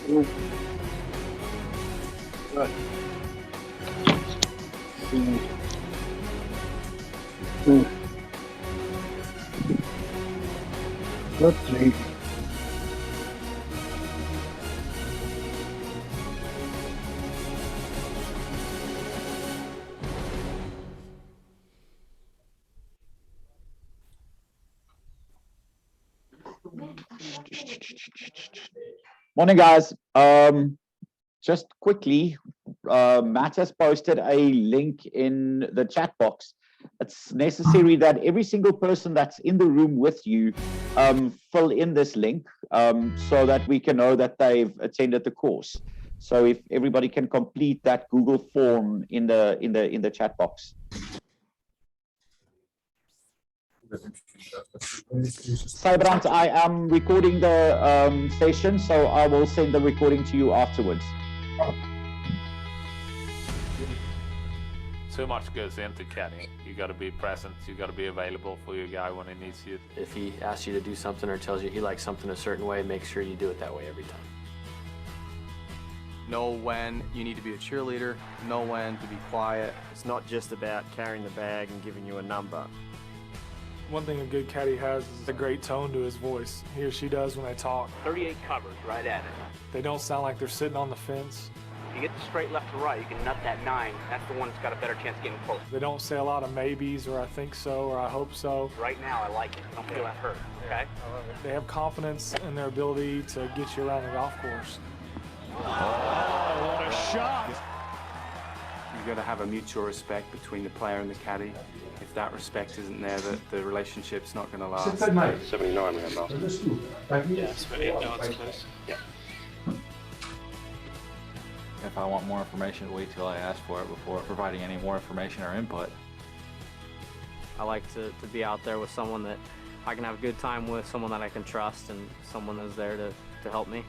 Good. Mm. Mm. Let's see. Morning, guys. Just quickly, Matt has posted a link in the chat box. It's necessary that every single person that's in the room with you fill in this link so that we can know that they've attended the course. So if everybody can complete that Google form in the chat box. Cybrand, I am recording the session, so I will send the recording to you afterwards. Too much goes into Caddie. You got to be present. You got to be available for your guy when he needs you. If he asks you to do something or tells you he likes something a certain way, make sure you do it that way every time. Know when you need to be a cheerleader, know when to be quiet. It's not just about carrying the bag and giving you a number. One thing a good caddy has is a great tone to his voice. He or she does when they talk. 38 covers right at it. They don't sound like they're sitting on the fence. If you get the straight left to right, you can nut that 9. That's the one that's got a better chance of getting close. They don't say a lot of maybes or I think so or I hope so. Right now, I like it. Don't feel that hurt, okay? They have confidence in their ability to get you around the golf course. Oh, what a shot! You've got to have a mutual respect between the player and the caddy. If that respect isn't there, the relationship's not going to last. 79 we have now. Yeah, 78 yards close. Yeah. If I want more information, wait till I ask for it before providing any more information or input. I like to be out there with someone that I can have a good time with, someone that I can trust, and someone that's there to help me.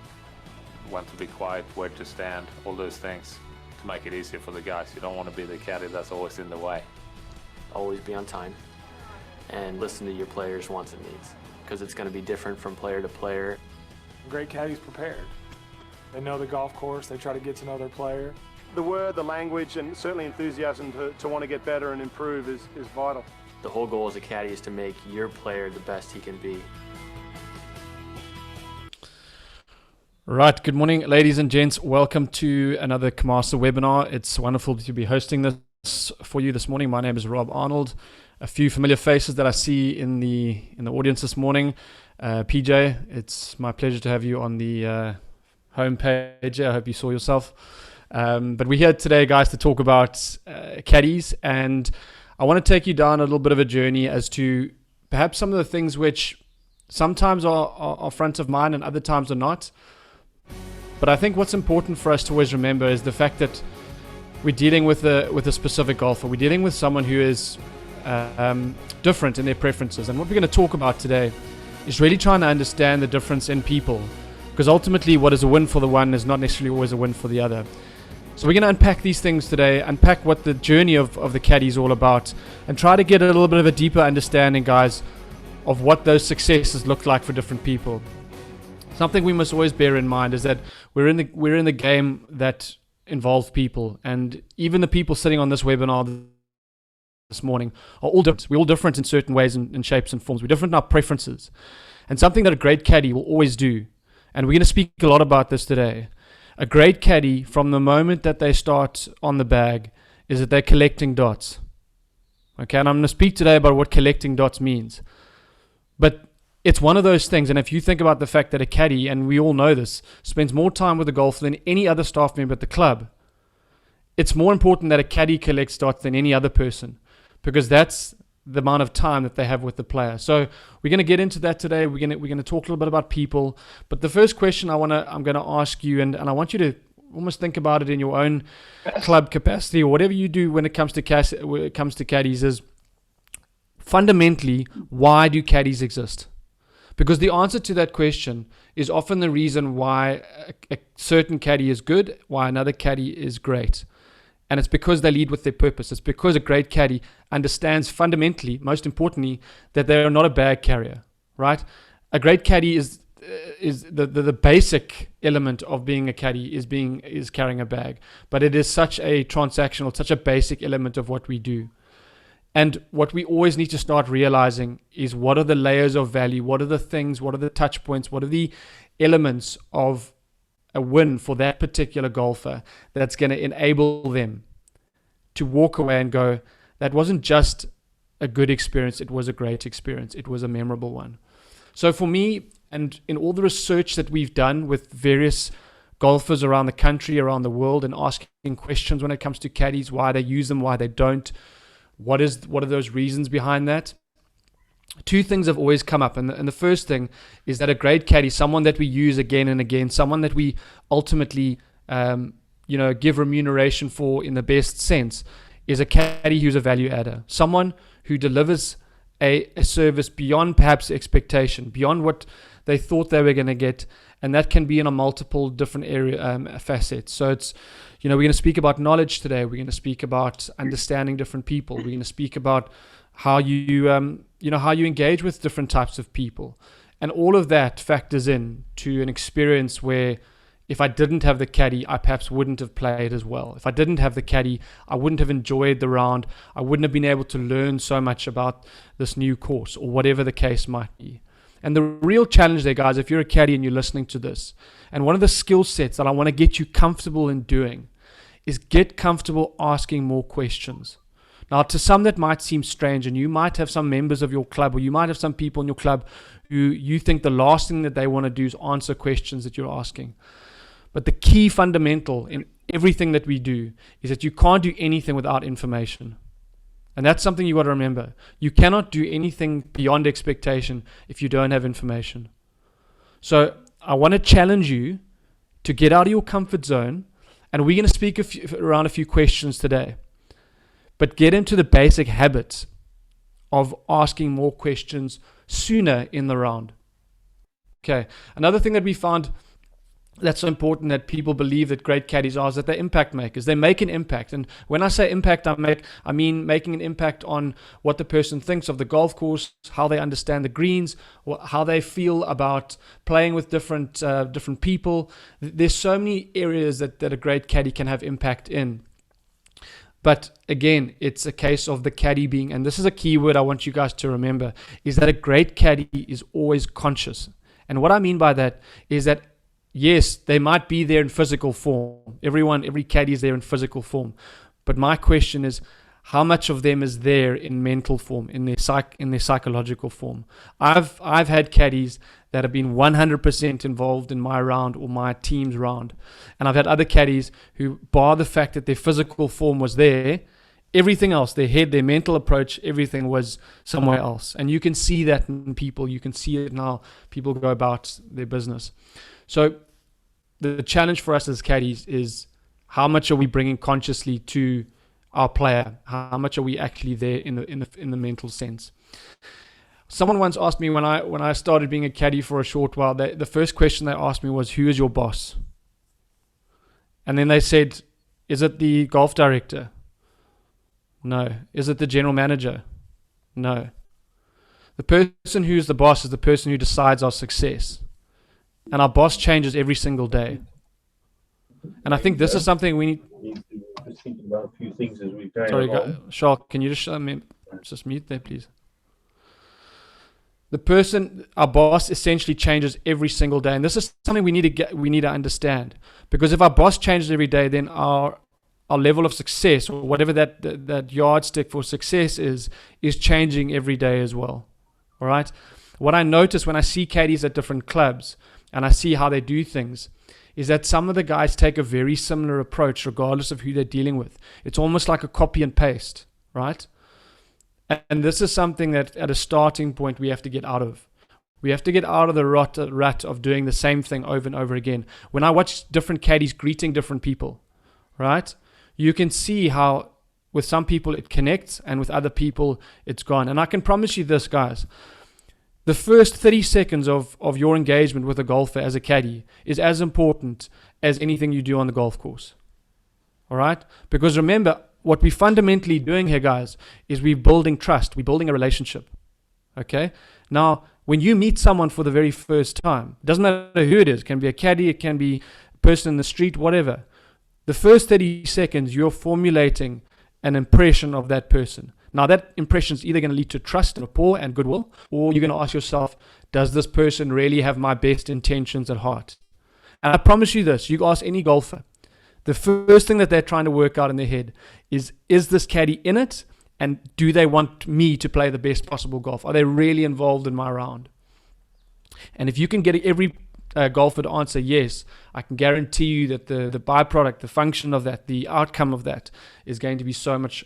When to be quiet, where to stand, all those things to make it easier for the guys. You don't want to be the caddy that's always in the way. Always be on time and listen to your players' wants and needs because it's going to be different from player to player. A great caddy's prepared. They know the golf course. They try to get to know their player. The word, the language, and certainly enthusiasm to want to get better and improve is vital. The whole goal as a caddy is to make your player the best he can be. Right, good morning, ladies and gents. Welcome to another CMASA webinar. It's wonderful to be hosting this for you this morning. My name is Rob Arnold. A few familiar faces that I see in the audience this morning. PJ, it's my pleasure to have you on the homepage. I hope you saw yourself. But we're here today, guys, to talk about caddies, and I want to take you down a little bit of a journey as to perhaps some of the things which sometimes are front of mind and other times are not. But I think what's important for us to always remember is the fact that we're dealing with a specific golfer. We're dealing with someone who is different in their preferences. And what we're going to talk about today is really trying to understand the difference in people. Because ultimately what is a win for the one is not necessarily always a win for the other. So we're going to unpack these things today, unpack what the journey of the caddy is all about, and try to get a little bit of a deeper understanding, guys, of what those successes look like for different people. Something we must always bear in mind is that we're in the game that involves people, and even the people sitting on this webinar this morning are all different. We're all different in certain ways and shapes and forms. We're different in our preferences, and something that a great caddy will always do, and we're going to speak a lot about this today. A great caddy, from the moment that they start on the bag, is that they're collecting dots. Okay, and I'm going to speak today about what collecting dots means, but it's one of those things, and if you think about the fact that a caddy, and we all know this, spends more time with the golfer than any other staff member at the club, it's more important that a caddy collects dots than any other person, because that's the amount of time that they have with the player. So we're going to get into that today. We're going to talk a little bit about people, but the first question I'm going to ask you, and I want you to almost think about it in your own club capacity or whatever you do when it comes to caddies, is fundamentally, why do caddies exist? Because the answer to that question is often the reason why a certain caddy is good, why another caddy is great. And it's because they lead with their purpose. It's because a great caddy understands fundamentally, most importantly, that they are not a bag carrier, right? A great caddy is the basic element of being a caddy is carrying a bag, but it is such a transactional, such a basic element of what we do. And what we always need to start realizing is, what are the layers of value? What are the things? What are the touch points? What are the elements of a win for that particular golfer that's going to enable them to walk away and go, that wasn't just a good experience, it was a great experience, it was a memorable one. So for me, and in all the research that we've done with various golfers around the country, around the world, and asking questions when it comes to caddies, why they use them, why they don't, what are those reasons behind that? Two things have always come up. And the first thing is that a great caddy, someone that we use again and again, someone that we ultimately give remuneration for in the best sense, is a caddy who's a value adder. Someone who delivers a service beyond perhaps expectation, beyond what they thought they were going to get. And that can be in a multiple different facets. So it's, we're going to speak about knowledge today. We're going to speak about understanding different people. We're going to speak about how you engage with different types of people. And all of that factors in to an experience where, if I didn't have the caddy, I perhaps wouldn't have played as well. If I didn't have the caddy, I wouldn't have enjoyed the round. I wouldn't have been able to learn so much about this new course, or whatever the case might be. And the real challenge there, guys, if you're a caddy and you're listening to this, and one of the skill sets that I want to get you comfortable in doing is get comfortable asking more questions. Now, to some that might seem strange, and you might have some members of your club, or you might have some people in your club who you think the last thing that they want to do is answer questions that you're asking. But the key fundamental in everything that we do is that you can't do anything without information. And that's something you got to remember. You cannot do anything beyond expectation if you don't have information. So I want to challenge you to get out of your comfort zone, and we're going to speak around a few questions today. But get into the basic habits of asking more questions sooner in the round. Okay. Another thing that we found that's so important that people believe that great caddies are is that they're impact makers. They make an impact. And when I say impact, I mean making an impact on what the person thinks of the golf course, how they understand the greens, how they feel about playing with different people. There's so many areas that a great caddy can have impact in. But again, it's a case of the caddy being, and this is a key word I want you guys to remember, is that a great caddy is always conscious. And what I mean by that is that, yes, they might be there in physical form. Every caddy is there in physical form. But my question is, how much of them is there in mental form, in their psychological form? I've had caddies that have been 100% involved in my round or my team's round. And I've had other caddies who, bar the fact that their physical form was there, everything else, their head, their mental approach, everything was somewhere else. And you can see that in people. You can see it in how people go about their business. So the challenge for us as caddies is, how much are we bringing consciously to our player? How much are we actually there in the mental sense? Someone once asked me when I started being a caddy for a short while, the first question they asked me was, who is your boss? And then they said, is it the golf director? No. Is it the general manager? No. The person who's the boss is the person who decides our success. And our boss changes every single day. And I think this is something we need to think about a few things as we go. Sorry, Charles, can you just mute there, please? Our boss essentially changes every single day, and this is something we need to understand. Because if our boss changes every day, then our level of success, or whatever that yardstick for success is changing every day as well. All right. What I notice when I see caddies at different clubs and I see how they do things is that some of the guys take a very similar approach regardless of who they're dealing with. It's almost like a copy and paste, right? And this is something that at a starting point we have to get out of. We have to get out of the rut of doing the same thing over and over again. When I watch different caddies greeting different people, right, you can see how with some people it connects and with other people it's gone. And I can promise you this, guys. The first 30 seconds of your engagement with a golfer as a caddy is as important as anything you do on the golf course. All right? Because remember, what we're fundamentally doing here, guys, is we're building trust. We're building a relationship. Okay? Now, when you meet someone for the very first time, it doesn't matter who it is, it can be a caddy, it can be a person in the street, whatever. The first 30 seconds, you're formulating an impression of that person. Now, that impression is either going to lead to trust and rapport and goodwill, or you're going to ask yourself, does this person really have my best intentions at heart? And I promise you this, you ask any golfer, the first thing that they're trying to work out in their head is this caddy in it? And do they want me to play the best possible golf? Are they really involved in my round? And if you can get every golfer to answer yes, I can guarantee you that the byproduct, the function of that, the outcome of that is going to be so much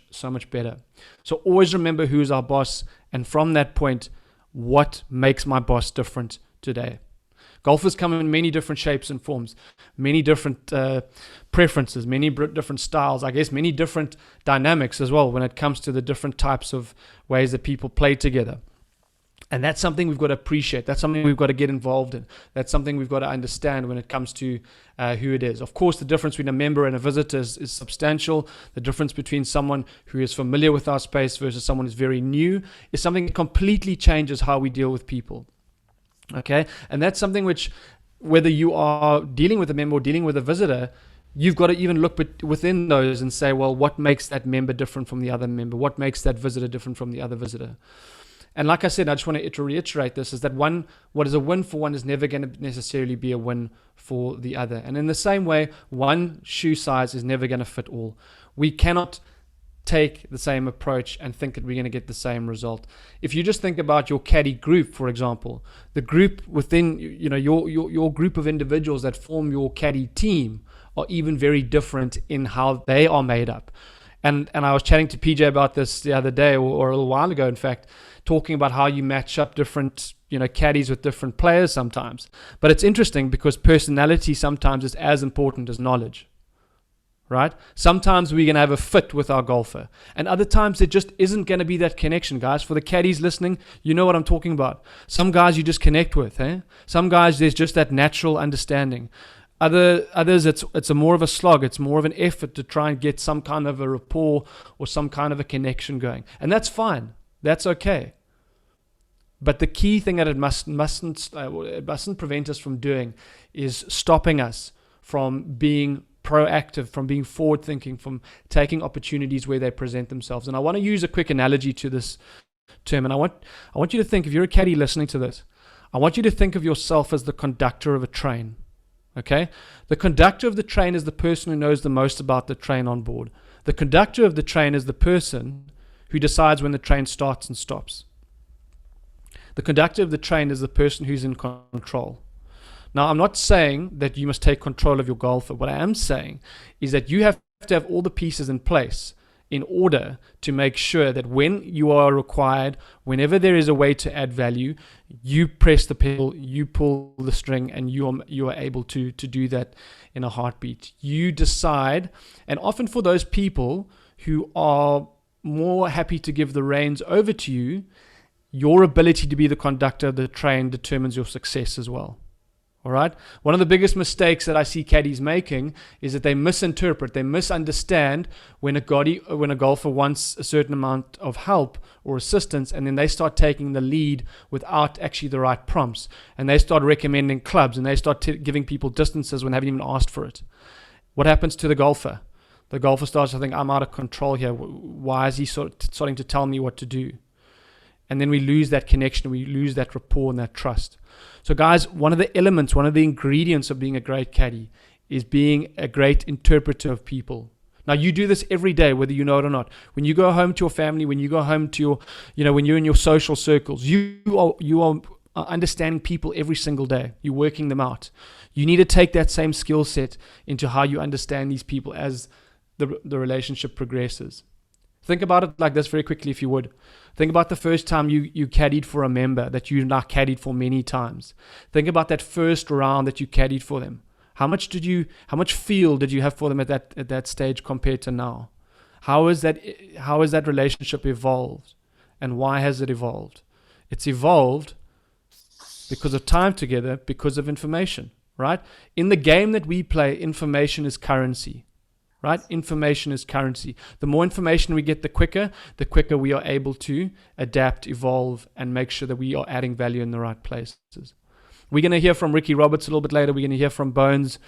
better. So always remember who is our boss, and from that point, what makes my boss different today? Golfers come in many different shapes and forms, many different preferences, many different styles, I guess many different dynamics as well when it comes to the different types of ways that people play together. And that's something we've got to appreciate. That's something we've got to get involved in. That's something we've got to understand when it comes to who it is. Of course, the difference between a member and a visitor is substantial. The difference between someone who is familiar with our space versus someone who's very new is something that completely changes how we deal with people. Okay, and that's something which, whether you are dealing with a member or dealing with a visitor, you've got to even look within those and say, well, what makes that member different from the other member? What makes that visitor different from the other visitor? And like I said, I just want to reiterate this, is that what is a win for one is never going to necessarily be a win for the other. And in the same way, one shoe size is never going to fit all. We cannot take the same approach and think that we're going to get the same result. If you just think about your caddy group, for example, the group within, your group of individuals that form your caddy team are even very different in how they are made up. And I was chatting to PJ about this the other day, or a little while ago, in fact, talking about how you match up different, caddies with different players sometimes. But it's interesting because personality sometimes is as important as knowledge. Right? Sometimes we're going to have a fit with our golfer, and other times there just isn't going to be that connection, guys. For the caddies listening, you know what I'm talking about. Some guys you just connect with, Some guys there's just that natural understanding. Others it's a more of a slog. It's more of an effort to try and get some kind of a rapport or some kind of a connection going, and that's fine. That's okay. But the key thing that it mustn't prevent us from doing is stopping us from being proactive, from being forward thinking, from taking opportunities where they present themselves. And I want to use a quick analogy to this term. And I want you to think, if you're a caddy listening to this, I want you to think of yourself as the conductor of a train. Okay? The conductor of the train is the person who knows the most about the train on board. The conductor of the train is the person who decides when the train starts and stops. The conductor of the train is the person who's in control. Now, I'm not saying that you must take control of your golfer. What I am saying is that you have to have all the pieces in place in order to make sure that when you are required, whenever there is a way to add value, you press the pedal, you pull the string, and you are able to do that in a heartbeat. You decide, and often for those people who are more happy to give the reins over to you, your ability to be the conductor of the train determines your success as well. All right. One of the biggest mistakes that I see caddies making is that they misinterpret, they misunderstand when a golfer wants a certain amount of help or assistance, and then they start taking the lead without actually the right prompts, and they start recommending clubs, and they start giving people distances when they haven't even asked for it. What happens to the golfer? The golfer starts to think, I'm out of control here. Why is he starting to tell me what to do? And then we lose that connection, we lose that rapport and that trust. So guys, one of the elements, one of the ingredients of being a great caddy is being a great interpreter of people. Now, you do this every day, whether you know it or not. When you go home to your family, when you go home to your, when you're in your social circles, you are understanding people every single day. You're working them out. You need to take that same skill set into how you understand these people as the relationship progresses. Think about it like this very quickly, if you would. Think about the first time you caddied for a member that you now caddied for many times. Think about that first round that you caddied for them. How much feel did you have for them at that stage compared to now? How has that relationship evolved? And why has it evolved? It's evolved because of time together, because of information, right? In the game that we play, information is currency. right? Information is currency. The more information we get, the quicker we are able to adapt, evolve, and make sure that we are adding value in the right places. We're going to hear from Ricky Roberts a little bit later. We're going to hear from Bones,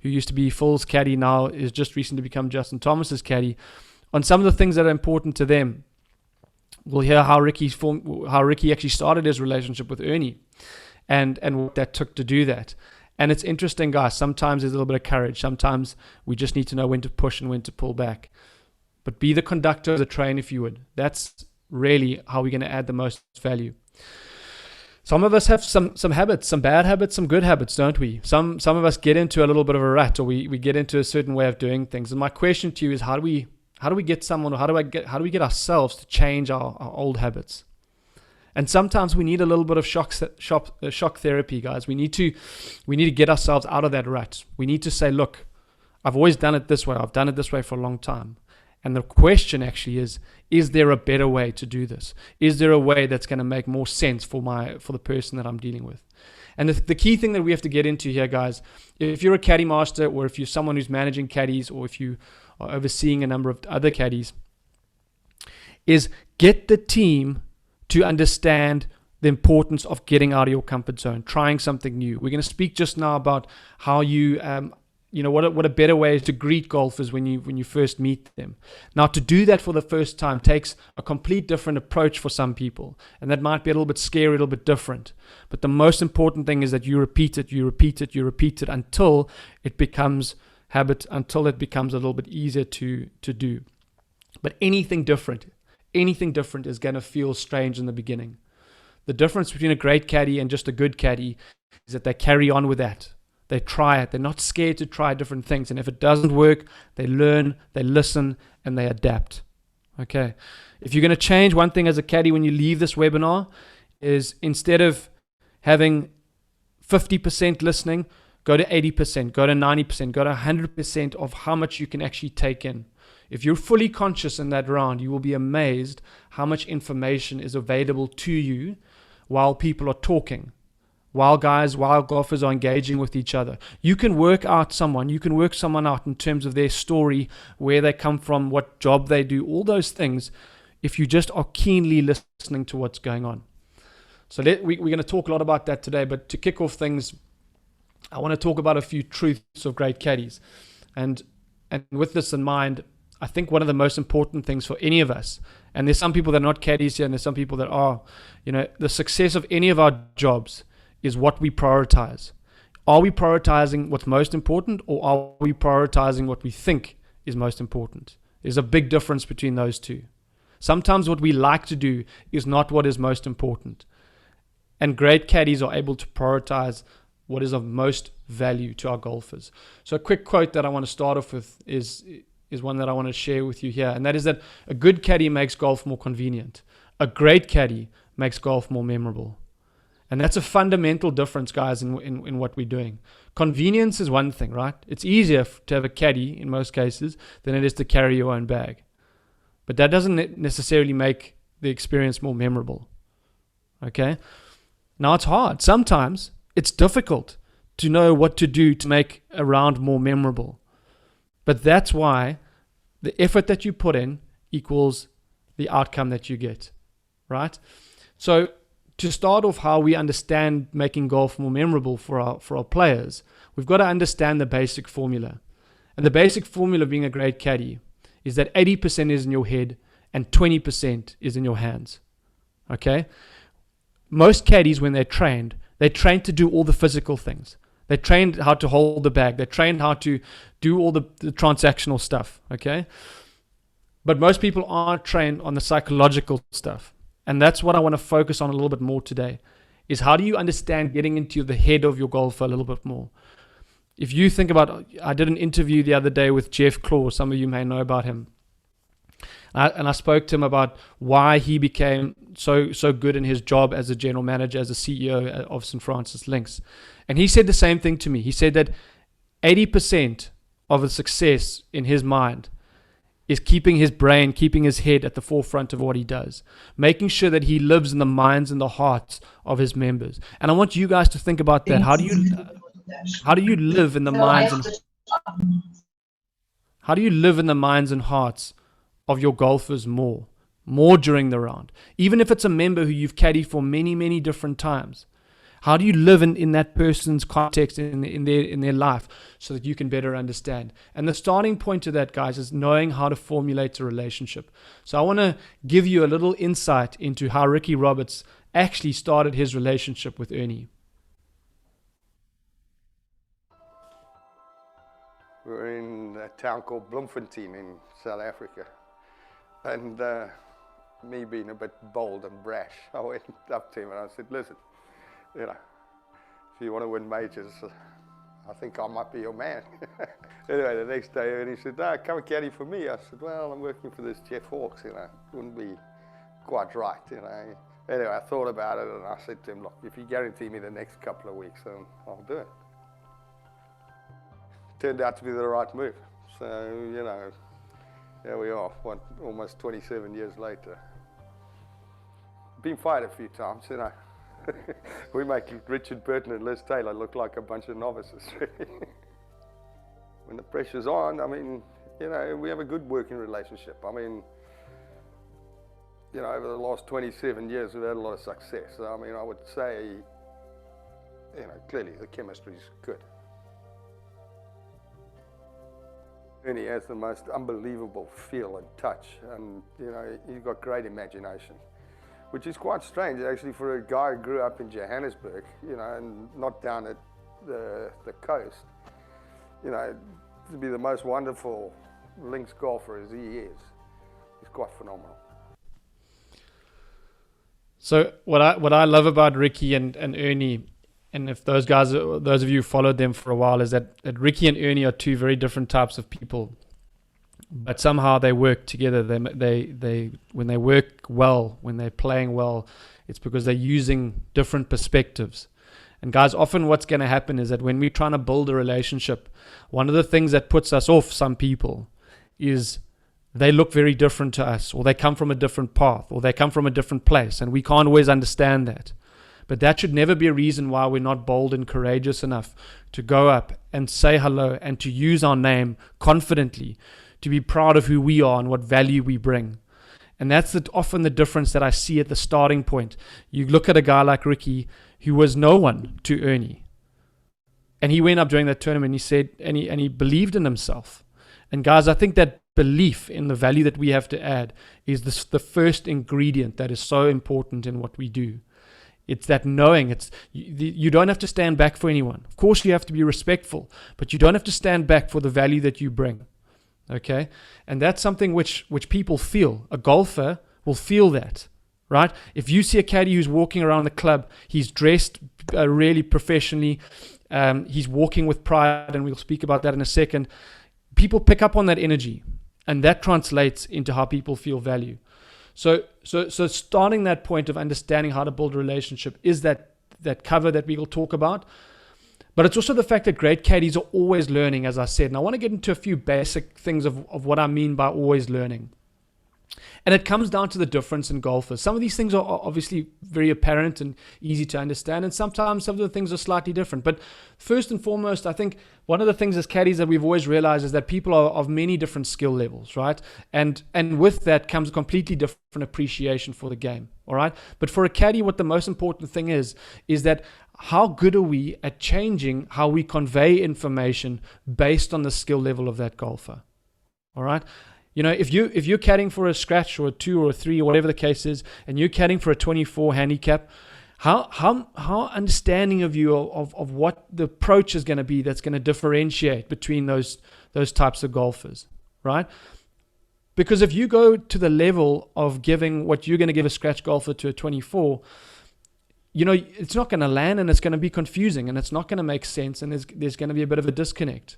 who used to be Phil's caddy, now is just recently become Justin Thomas's caddy, on some of the things that are important to them. We'll hear how Ricky actually started his relationship with Ernie and what that took to do that. And it's interesting, guys. Sometimes there's a little bit of courage. Sometimes we just need to know when to push and when to pull back. But be the conductor of the train, if you would. That's really how we're going to add the most value. Some of us have some habits, some bad habits, some good habits, don't we? Some of us get into a little bit of a rut, or we get into a certain way of doing things. And my question to you is, how do we get someone, or how do we get ourselves to change our old habits? And sometimes we need a little bit of shock therapy, guys. We need to get ourselves out of that rut. We need to say, look, I've always done it this way. I've done it this way for a long time. And the question actually is there a better way to do this? Is there a way that's going to make more sense for the person that I'm dealing with? And the key thing that we have to get into here, guys, if you're a caddy master, or if you're someone who's managing caddies, or if you are overseeing a number of other caddies, is get the team to understand the importance of getting out of your comfort zone, trying something new. We're going to speak just now about how you, what a better way is to greet golfers when you first meet them. Now, to do that for the first time takes a complete different approach for some people, and that might be a little bit scary, a little bit different. But the most important thing is that you repeat it until it becomes habit, until it becomes a little bit easier to do. But anything different is going to feel strange in the beginning. The difference between a great caddy and just a good caddy is that they carry on with that. They try it. They're not scared to try different things. And if it doesn't work, they learn, they listen, and they adapt. Okay. If you're going to change one thing as a caddy when you leave this webinar, is instead of having 50% listening, go to 80%, go to 90%, go to 100% of how much you can actually take in. If you're fully conscious in that round, you will be amazed how much information is available to you while people are talking, while golfers are engaging with each other. You can work someone out in terms of their story, where they come from, what job they do, all those things, if you just are keenly listening to what's going on. So we're going to talk a lot about that today, but to kick off things, I want to talk about a few truths of great caddies. And with this in mind, I think one of the most important things for any of us, and there's some people that are not caddies here, and there's some people that are, the success of any of our jobs is what we prioritize. Are we prioritizing what's most important, or are we prioritizing what we think is most important? There's a big difference between those two. Sometimes what we like to do is not what is most important. And great caddies are able to prioritize what is of most value to our golfers. So a quick quote that I want to start off with is one that I want to share with you here, and that is that a good caddy makes golf more convenient. A great caddy makes golf more memorable. And that's a fundamental difference, guys, in what we're doing. Convenience is one thing, right? It's easier to have a caddy in most cases than it is to carry your own bag. But that doesn't necessarily make the experience more memorable. Okay? Now, it's hard. Sometimes it's difficult to know what to do to make a round more memorable. But that's why the effort that you put in equals the outcome that you get, right? So to start off how we understand making golf more memorable for our players, we've got to understand the basic formula. And the basic formula of being a great caddy is that 80% is in your head and 20% is in your hands, okay? Most caddies, when they're trained to do all the physical things. They trained how to hold the bag. They trained how to do all the transactional stuff, okay? But most people aren't trained on the psychological stuff. And that's what I want to focus on a little bit more today, is how do you understand getting into the head of your golfer a little bit more? If you think about, I did an interview the other day with Jeff Claw. Some of you may know about him. And I spoke to him about why he became so good in his job as a general manager, as a CEO of St. Francis Lynx. And he said the same thing to me. He said that 80% of the success in his mind is keeping his brain, keeping his head at the forefront of what he does, making sure that he lives in the minds and the hearts of his members. And I want you guys to think about that. How do you live in the minds and How do you live in the minds and hearts of your golfers more during the round? Even if it's a member who you've caddied for many, many different times. How do you live in that person's context, in their life, so that you can better understand? And the starting point to that, guys, is knowing how to formulate a relationship. So I want to give you a little insight into how Ricky Roberts actually started his relationship with Ernie. We're in a town called Bloemfontein in South Africa. And me being a bit bold and brash, I went up to him and I said, listen, you know, if you want to win majors, I think I might be your man. Anyway, the next day, and he said, no, come and caddy for me. I said, well, I'm working for this Jeff Hawkes, you know, wouldn't be quite right, you know. Anyway, I thought about it and I said to him, look, if you guarantee me the next couple of weeks, then I'll do it. Turned out to be the right move. So, you know, here we are, almost 27 years later. Been fired a few times, you know. We make Richard Burton and Liz Taylor look like a bunch of novices. When the pressure's on, I mean, you know, we have a good working relationship. I mean, you know, over the last 27 years, we've had a lot of success. So, I mean, I would say, you know, clearly the chemistry's good. Ernie has the most unbelievable feel and touch, and, you know, he's got great imagination. Which is quite strange, actually, for a guy who grew up in Johannesburg, you know, and not down at the coast, you know, to be the most wonderful links golfer as he is quite phenomenal. So what I love about Ricky and Ernie, and if those of you who followed them for a while, is that Ricky and Ernie are two very different types of people. But somehow they work together. They when they work well, when they're playing well, it's because they're using different perspectives. And guys, often what's going to happen is that when we're trying to build a relationship, one of the things that puts us off some people is they look very different to us, or they come from a different path, or they come from a different place, and we can't always understand that. But that should never be a reason why we're not bold and courageous enough to go up and say hello and to use our name confidently, to be proud of who we are and what value we bring. And that's often the difference that I see at the starting point. You look at a guy like Ricky, who was no one to Ernie. And he went up during that tournament, he said, and he believed in himself. And guys, I think that belief in the value that we have to add is the first ingredient that is so important in what we do. It's that knowing. You don't have to stand back for anyone. Of course, you have to be respectful, but you don't have to stand back for the value that you bring. Okay, and that's something which people feel. A golfer will feel that, right? If you see a caddy who's walking around the club, he's dressed really professionally, he's walking with pride, and we'll speak about that in a second. People pick up on that energy, and that translates into how people feel value. So starting that point of understanding how to build a relationship is that cover that we will talk about. But it's also the fact that great caddies are always learning, as I said. And I want to get into a few basic things of what I mean by always learning. And it comes down to the difference in golfers. Some of these things are obviously very apparent and easy to understand, and sometimes some of the things are slightly different. But first and foremost, I think one of the things as caddies that we've always realized is that people are of many different skill levels, right? And with that comes a completely different appreciation for the game, all right? But for a caddy, what the most important thing is that how good are we at changing how we convey information based on the skill level of that golfer, all right? You know, if you're caddying for a scratch or a 2 or a 3 or whatever the case is, and you're caddying for a 24 handicap, how understanding of you of what the approach is going to be that's going to differentiate between those types of golfers, right? Because if you go to the level of giving what you're going to give a scratch golfer to a 24, you know, it's not going to land, and it's going to be confusing, and it's not going to make sense, and there's going to be a bit of a disconnect.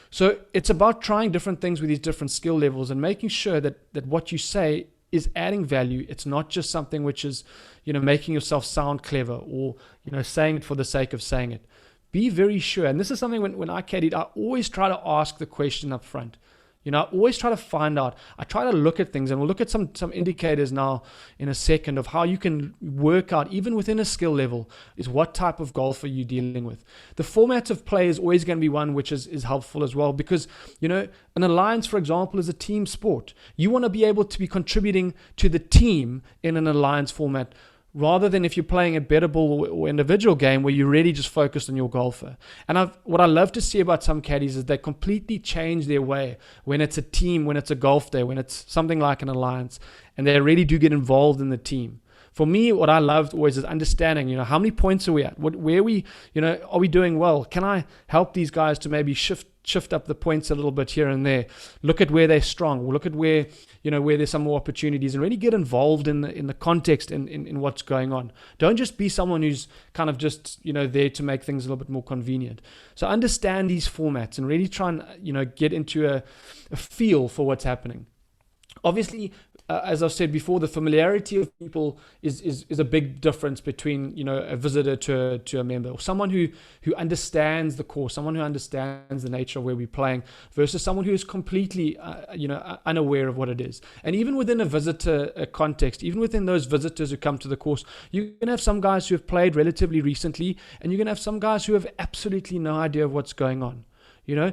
So it's about trying different things with these different skill levels and making sure that what you say is adding value. It's not just something which is, you know, making yourself sound clever or, you know, saying it for the sake of saying it. Be very sure. And this is something when I caddied, I always try to ask the question up front. You know, I always try to find out. I try to look at things, and we'll look at some indicators now in a second of how you can work out, even within a skill level, is what type of golfer you're dealing with. The format of play is always going to be one which is helpful as well, because, you know, an alliance, for example, is a team sport. You want to be able to be contributing to the team in an alliance format, rather than if you're playing a better ball or individual game where you're really just focused on your golfer. And what I love to see about some caddies is they completely change their way when it's a team, when it's a golf day, when it's something like an alliance, and they really do get involved in the team. For me, what I loved always is understanding, you know, how many points are we at? Where are we, you know, are we doing well? Can I help these guys to maybe shift up the points a little bit here and there? Look at where they're strong. Look at where, you know, where there's some more opportunities, and really get involved in the context in what's going on. Don't just be someone who's kind of just, you know, there to make things a little bit more convenient. So understand these formats and really try and, you know, get into a feel for what's happening. Obviously, as I've said before, the familiarity of people is a big difference between, you know, a visitor to a member, or someone who understands the course, someone who understands the nature of where we're playing, versus someone who is completely, you know, unaware of what it is. And even within a visitor context, even within those visitors who come to the course, you're going to have some guys who have played relatively recently, and you're going to have some guys who have absolutely no idea of what's going on, you know.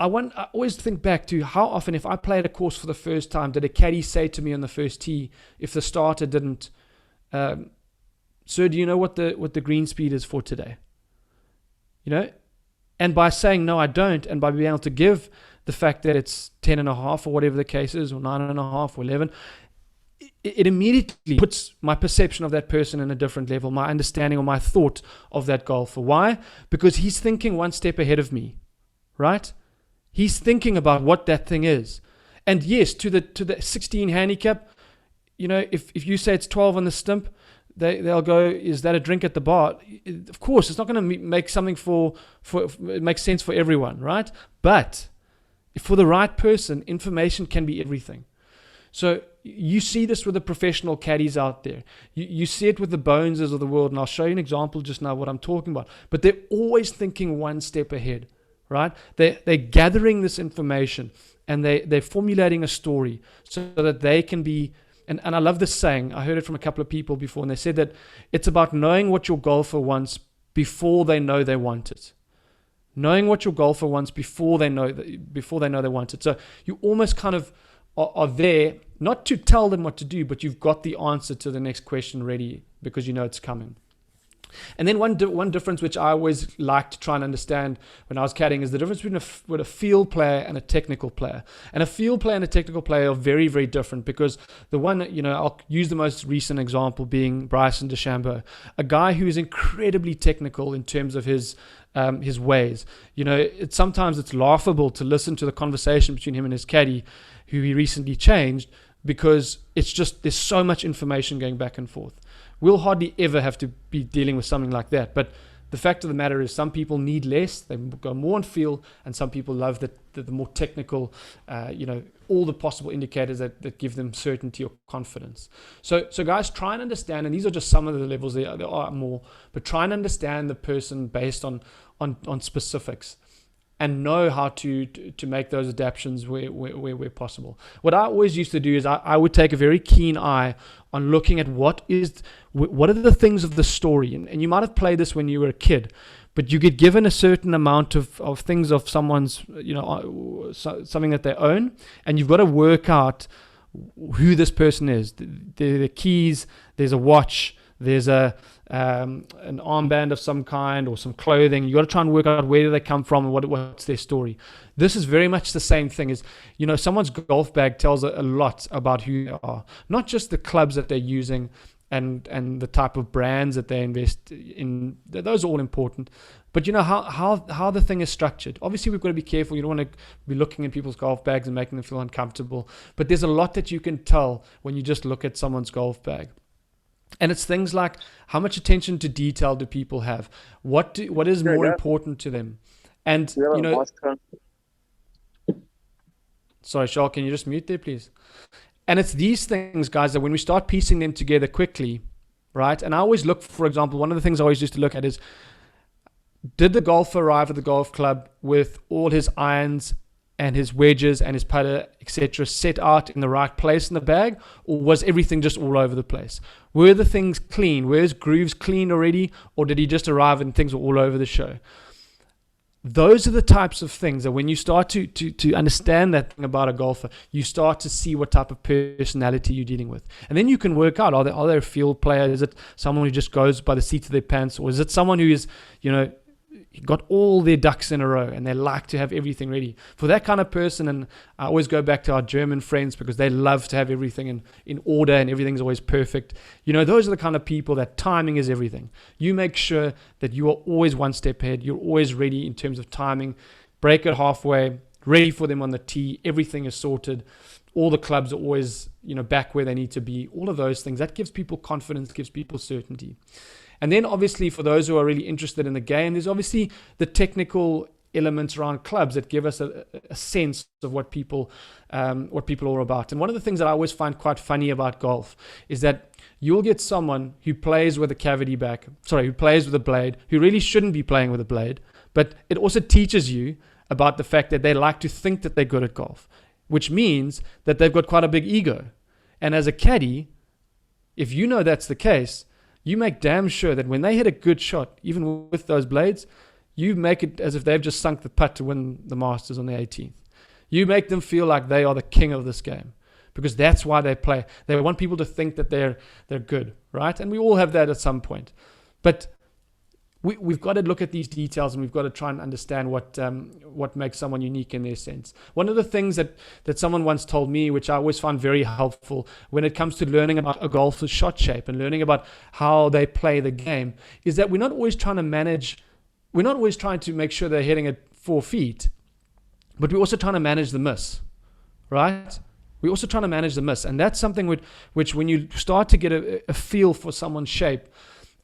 I always think back to how often, if I played a course for the first time, did a caddy say to me on the first tee, if the starter didn't, "Sir, do you know what the green speed is for today?" You know, and by saying no, I don't, and by being able to give the fact that it's 10.5 or whatever the case is, or 9.5 or 11, it immediately puts my perception of that person in a different level, my understanding or my thought of that golfer. Why? Because he's thinking one step ahead of me, right? He's thinking about what that thing is. And yes, to the 16 handicap, you know, if you say it's 12 on the stump, they'll go, is that a drink at the bar? Of course, it's not going to make something it makes sense for everyone, right? But for the right person, information can be everything. So you see this with the professional caddies out there. You see it with the Boneses of the world, and I'll show you an example just now what I'm talking about. But they're always thinking one step ahead. Right? They're gathering this information, and they're formulating a story so that they can be, and I love this saying, I heard it from a couple of people before, and they said that it's about knowing what your golfer wants before they know they want it. Knowing what your golfer wants before they know they want it. So you almost kind of are there, not to tell them what to do, but you've got the answer to the next question ready because you know it's coming. And then one difference which I always like to try and understand when I was caddying is the difference between a field player and a technical player. And a field player and a technical player are very, very different, because the one, you know, I'll use the most recent example being Bryson DeChambeau, a guy who is incredibly technical in terms of his ways. You know, sometimes it's laughable to listen to the conversation between him and his caddy, who he recently changed, because it's just, there's so much information going back and forth. We'll hardly ever have to be dealing with something like that. But the fact of the matter is, some people need less, they go more on feel, and some people love the more technical, you know, all the possible indicators that give them certainty or confidence. So guys, try and understand, and these are just some of the levels, there are more, but try and understand the person based on specifics, and know how to make those adaptations where possible. What I always used to do is I would take a very keen eye on looking at what are the things of the story. And you might have played this when you were a kid, but you get given a certain amount of things of someone's, you know, something that they own, and you've got to work out who this person is. The keys, there's a watch, there's an armband of some kind, or some clothing. You got to try and work out where do they come from and what's their story. This is very much the same thing. As, you know, someone's golf bag tells a lot about who they are, not just the clubs that they're using and the type of brands that they invest in. Those are all important, but you know how the thing is structured. Obviously, we've got to be careful. You don't want to be looking at people's golf bags and making them feel uncomfortable, but there's a lot that you can tell when you just look at someone's golf bag. And it's things like, how much attention to detail do people have? What is more important to them? And, you know, sorry, Charles, can you just mute there, please? And it's these things, guys, that when we start piecing them together quickly, right? And I always look, for example, one of the things I always used to look at is, did the golfer arrive at the golf club with all his irons and his wedges and his putter, etc., set out in the right place in the bag, or was everything just all over the place? Were the things clean? Were his grooves clean already, or did he just arrive and things were all over the show? Those are the types of things that when you start to understand that thing about a golfer, you start to see what type of personality you're dealing with. And then you can work out, are they a field player? Is it someone who just goes by the seat of their pants? Or is it someone who is, got all their ducks in a row and they like to have everything ready? For that kind of person, and I always go back to our German friends because they love to have everything in order and everything's always perfect. Those are the kind of people that timing is everything. You make sure that you are always one step ahead. You're always ready in terms of timing. Break it halfway, ready for them on the tee. Everything is sorted. All the clubs are always, back where they need to be. All of those things. That gives people confidence, gives people certainty. And then obviously for those who are really interested in the game, there's obviously the technical elements around clubs that give us a sense of what people are about. And one of the things that I always find quite funny about golf is that you'll get someone who plays with who plays with a blade, who really shouldn't be playing with a blade, but it also teaches you about the fact that they like to think that they're good at golf, which means that they've got quite a big ego. And as a caddy, if you know that's the case, you make damn sure that when they hit a good shot, even with those blades, you make it as if they've just sunk the putt to win the Masters on the 18th. You make them feel like they are the king of this game, because that's why they play. They want people to think that they're good, right? And we all have that at some point. But we've got to look at these details, and we've got to try and understand what makes someone unique in their sense. One of the things that someone once told me, which I always find very helpful when it comes to learning about a golfer's shot shape and learning about how they play the game, is that we're not always trying to make sure they're hitting at 4 feet, but we're also trying to manage the miss, right? We're also trying to manage the miss. And that's something which when you start to get a feel for someone's shape,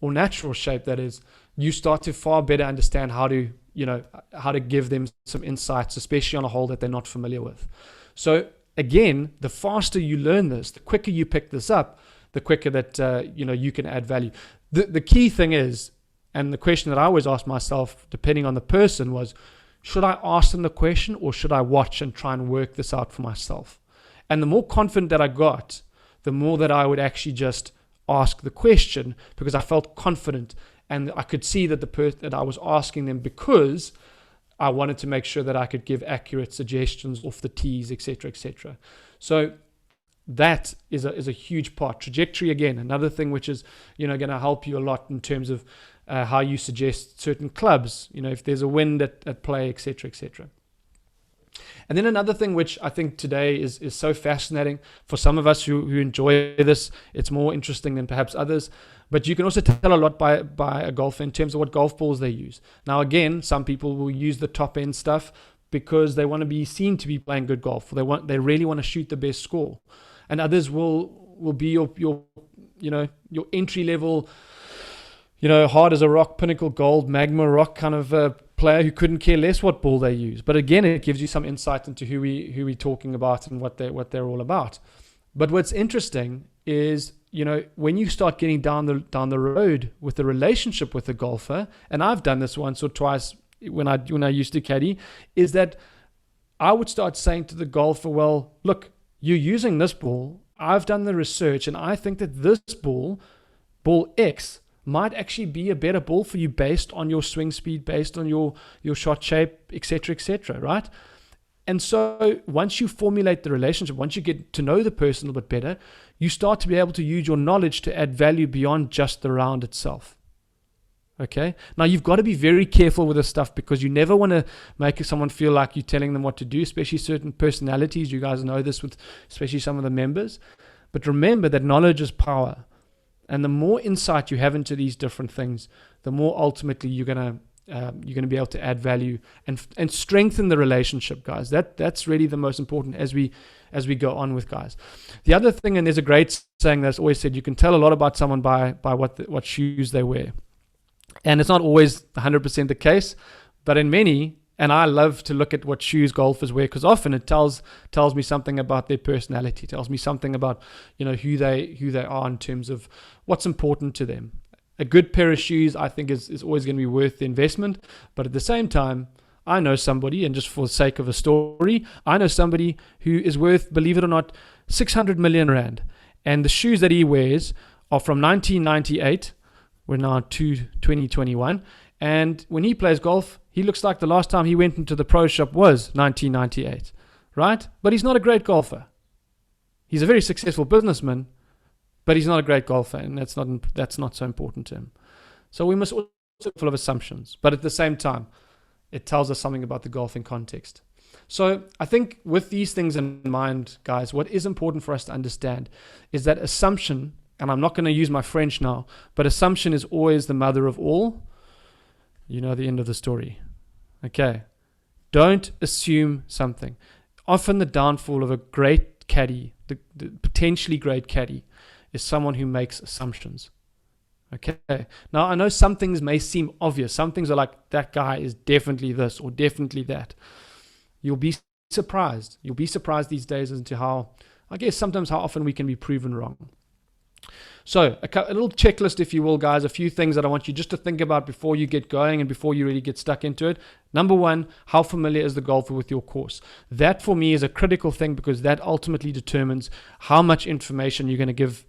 or natural shape that is, you start to far better understand how to give them some insights, especially on a hole that they're not familiar with. So again, the faster you learn this, the quicker you pick this up, the quicker that you can add value. The key thing is, and the question that I always ask myself, depending on the person, was, should I ask them the question or should I watch and try and work this out for myself? And the more confident that I got, the more that I would actually just ask the question, because I felt confident and I could see that that I was asking them because I wanted to make sure that I could give accurate suggestions off the tees, etc., etc. So that is a huge part. Trajectory, again, another thing which is going to help you a lot in terms of how you suggest certain clubs. If there's a wind at play, etc., etc. And then another thing which I think today is so fascinating for some of us who enjoy this. It's more interesting than perhaps others. But you can also tell a lot by a golfer in terms of what golf balls they use. Now, again, some people will use the top end stuff because they want to be seen to be playing good golf. They really want to shoot the best score. And others will be your entry level, hard as a rock, pinnacle gold, magma rock kind of player who couldn't care less what ball they use. But again, it gives you some insight into who we're talking about and what they're all about. But what's interesting is, when you start getting down the road with the relationship with the golfer, and I've done this once or twice when I used to caddy, is that I would start saying to the golfer, well, look, you're using this ball. I've done the research, and I think that this ball X, might actually be a better ball for you based on your swing speed, based on your shot shape, etc., right? And so once you formulate the relationship, once you get to know the person a little bit better, you start to be able to use your knowledge to add value beyond just the round itself. Okay? Now, you've got to be very careful with this stuff, because you never want to make someone feel like you're telling them what to do, especially certain personalities. You guys know this with especially some of the members. But remember that knowledge is power. And the more insight you have into these different things, the more ultimately you're going to be able to add value and strengthen the relationship, guys. That's really the most important as we go on with guys. The other thing, and there's a great saying that's always said, you can tell a lot about someone by what shoes they wear. And it's not always 100% the case, but in many, and I love to look at what shoes golfers wear, because often it tells me something about their personality. It tells me something about who they are in terms of what's important to them. A good pair of shoes, I think, is always going to be worth the investment. But at the same time, I know somebody, and just for the sake of a story, I know somebody who is worth, believe it or not, 600 million rand. And the shoes that he wears are from 1998. We're now to 2021. And when he plays golf, he looks like the last time he went into the pro shop was 1998, right? But he's not a great golfer. He's a very successful businessman, but he's not a great golfer, and that's not so important to him. So we must also be full of assumptions, but at the same time, it tells us something about the golfing context. So I think with these things in mind, guys, what is important for us to understand is that assumption, and I'm not going to use my French now, but assumption is always the mother of all. You know the end of the story. Okay. Don't assume something. Often the downfall of a great caddy, the potentially great caddy, is someone who makes assumptions. Okay. Now, I know some things may seem obvious. Some things are like, that guy is definitely this or definitely that. You'll be surprised. You'll be surprised these days as to how, I guess, sometimes how often we can be proven wrong. So a little checklist, if you will, guys, a few things that I want you just to think about before you get going and before you really get stuck into it. Number one, how familiar is the golfer with your course? That for me is a critical thing, because that ultimately determines how much information you're going to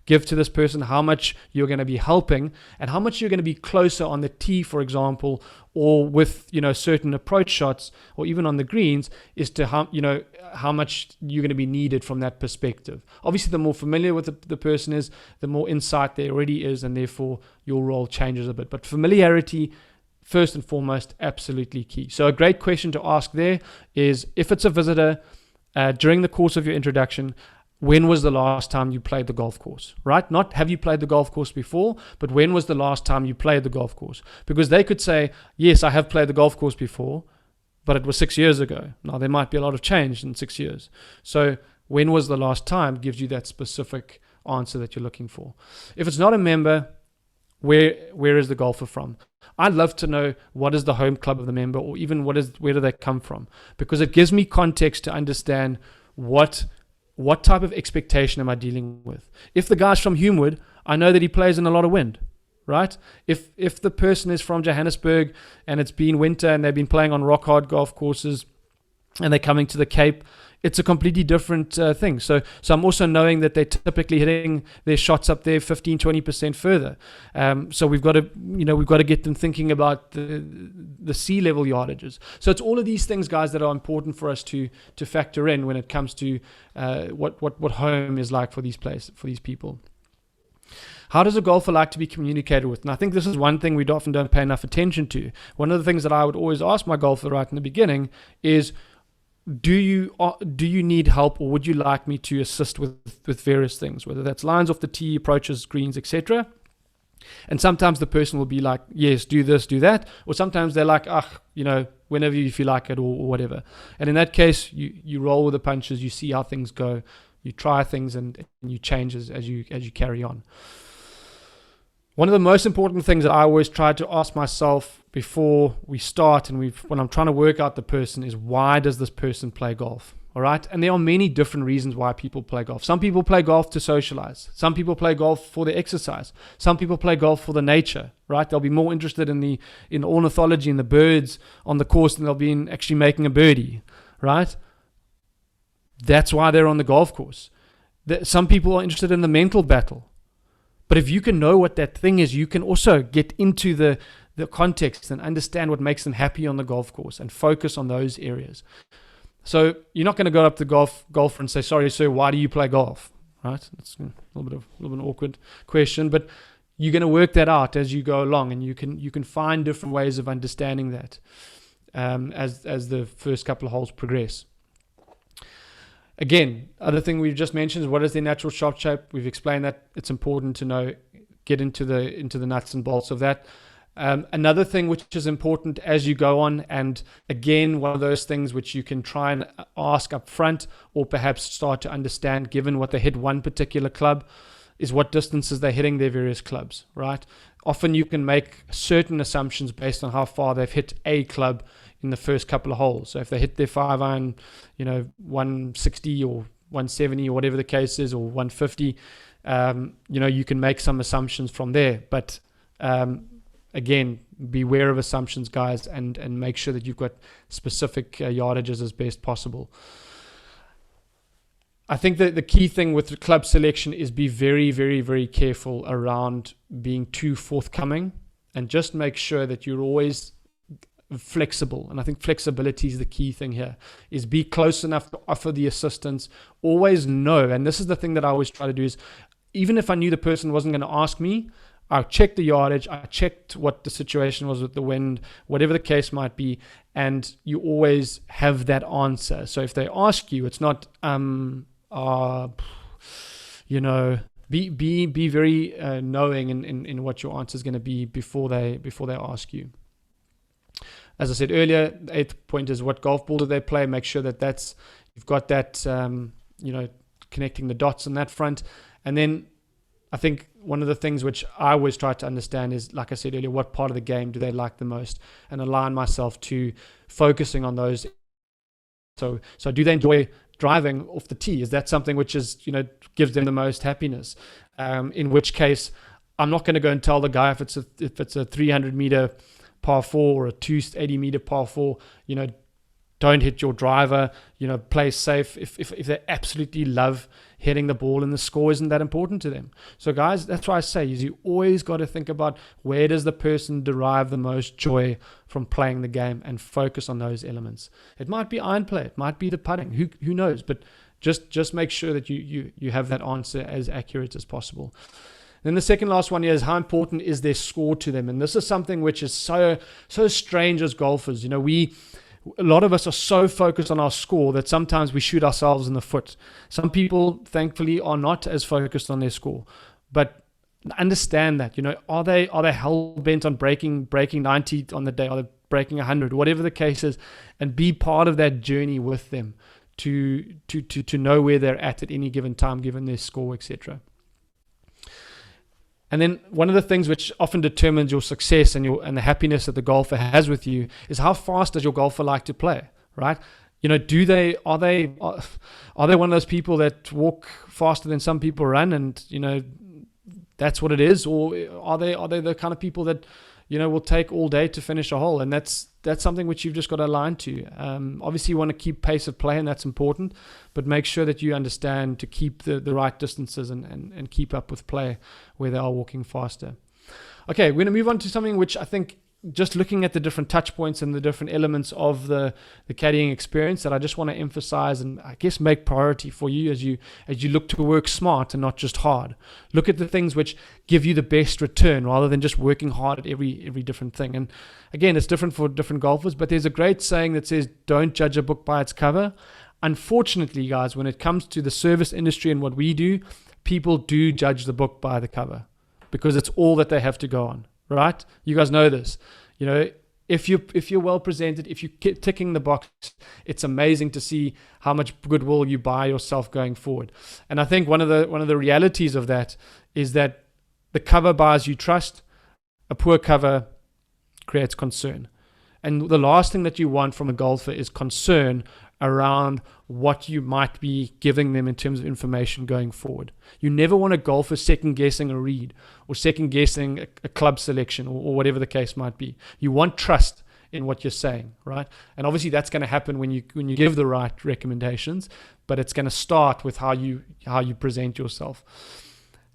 give to this person, how much you're going to be helping, and how much you're going to be closer on the tee, for example, or with, certain approach shots, or even on the greens, is to how much you're going to be needed from that perspective. Obviously, the more familiar with the person is, the more insight there already is, and therefore your role changes a bit. But familiarity, first and foremost, absolutely key. So a great question to ask there is, if it's a visitor, during the course of your introduction, when was the last time you played the golf course, right? Not have you played the golf course before, but when was the last time you played the golf course? Because they could say, yes, I have played the golf course before, but it was 6 years ago. Now, there might be a lot of change in 6 years. So when was the last time gives you that specific answer that you're looking for. If it's not a member, where is the golfer from? I'd love to know what is the home club of the member, or even where do they come from? Because it gives me context to understand what type of expectation am I dealing with. If the guy's from Humewood, I know that he plays in a lot of wind, right? If the person is from Johannesburg and it's been winter and they've been playing on rock hard golf courses and they're coming to the Cape, it's a completely different thing. So I'm also knowing that they're typically hitting their shots up there 15-20% further. So we've got to get them thinking about the sea level yardages. So it's all of these things, guys, that are important for us to factor in when it comes to what home is like for these people. How does a golfer like to be communicated with? And I think this is one thing we often don't pay enough attention to. One of the things that I would always ask my golfer right in the beginning is, do you need help, or would you like me to assist with various things, whether that's lines off the tee, approaches, greens, etc. And sometimes the person will be like, yes, do this, do that. Or sometimes they're like, whenever you feel like it, or whatever. And in that case, you roll with the punches, you see how things go, you try things, and you change as you carry on. One of the most important things that I always try to ask myself before we start and when I'm trying to work out the person is, why does this person play golf? All right. And there are many different reasons why people play golf. Some people play golf to socialize. Some people play golf for the exercise. Some people play golf for the nature, right? They'll be more interested in ornithology and the birds on the course than they'll be in actually making a birdie, right? That's why they're on the golf course. Some people are interested in the mental battle. But if you can know what that thing is, you can also get into the context and understand what makes them happy on the golf course and focus on those areas. So you're not going to go up to the golfer and say, sorry, sir, why do you play golf? Right? It's a little bit of an awkward question, but you're going to work that out as you go along, and you can find different ways of understanding that as the first couple of holes progress. Again, other thing we've just mentioned is, what is their natural shot shape? We've explained that. It's important to know, get into the nuts and bolts of that. Another thing which is important as you go on, and again, one of those things which you can try and ask up front, or perhaps start to understand given what they hit one particular club, is what distances they're hitting their various clubs, right? Often you can make certain assumptions based on how far they've hit a club in the first couple of holes. So if they hit their 5-iron, 160 or 170 or whatever the case is, or 150, you can make some assumptions from there. But again, beware of assumptions, guys, and make sure that you've got specific yardages as best possible. I think that the key thing with club selection is be very, very, very careful around being too forthcoming, and just make sure that you're always flexible. And I think flexibility is the key thing here, is be close enough to offer the assistance. Always know, and this is the thing that I always try to do, is even if I knew the person wasn't going to ask me, I checked the yardage, I checked what the situation was with the wind, whatever the case might be, and you always have that answer. So if they ask you, it's not be very knowing in what your answer is going to be before they ask you. As I said earlier, the 8th point is, what golf ball do they play? Make sure that you've got that connecting the dots on that front. And then I think one of the things which I always try to understand is, like I said earlier, what part of the game do they like the most, and align myself to focusing on those. So do they enjoy driving off the tee? Is that something which is, gives them the most happiness? In which case, I'm not going to go and tell the guy if it's a 300 meter par 4 or a 280 meter par 4, don't hit your driver, play safe. If they absolutely love hitting the ball and the score isn't that important to them. So guys, that's why I say is you always got to think about, where does the person derive the most joy from playing the game, and focus on those elements. It might be iron play, it might be the putting, who knows, but just make sure that you have that answer as accurate as possible. Then the second last one here is, how important is their score to them? And this is something which is so strange as golfers. A lot of us are so focused on our score that sometimes we shoot ourselves in the foot. Some people, thankfully, are not as focused on their score, but understand that, are they hell bent on breaking 90 on the day? Are they breaking 100? Whatever the case is, and be part of that journey with them to know where they're at any given time, given their score, etc. And then one of the things which often determines your success and the happiness that the golfer has with you is, how fast does your golfer like to play, right? Are they one of those people that walk faster than some people run, and that's what it is? Or are they the kind of people that will take all day to finish a hole? And that's something which you've just got to align to. Obviously, you want to keep pace of play, and that's important, but make sure that you understand to keep the right distances and keep up with play where they are walking faster. Okay, we're going to move on to something which I think, just looking at the different touch points and the different elements of the caddying experience, that I just want to emphasize and I guess make priority for you as you look to work smart and not just hard. Look at the things which give you the best return, rather than just working hard at every different thing. And again, it's different for different golfers, but there's a great saying that says, don't judge a book by its cover. Unfortunately, guys, when it comes to the service industry and what we do, people do judge the book by the cover, because it's all that they have to go on. Right? You guys know this. If you're well presented, if you keep ticking the box, it's amazing to see how much goodwill you buy yourself going forward. And I think one of the realities of that is that the cover buys you trust. A poor cover creates concern. And the last thing that you want from a golfer is concern around what you might be giving them in terms of information going forward. You never want a golfer second guessing a read, or second guessing a club selection, or whatever the case might be. You want trust in what you're saying, right? And obviously that's going to happen when you give the right recommendations, but it's going to start with how you present yourself.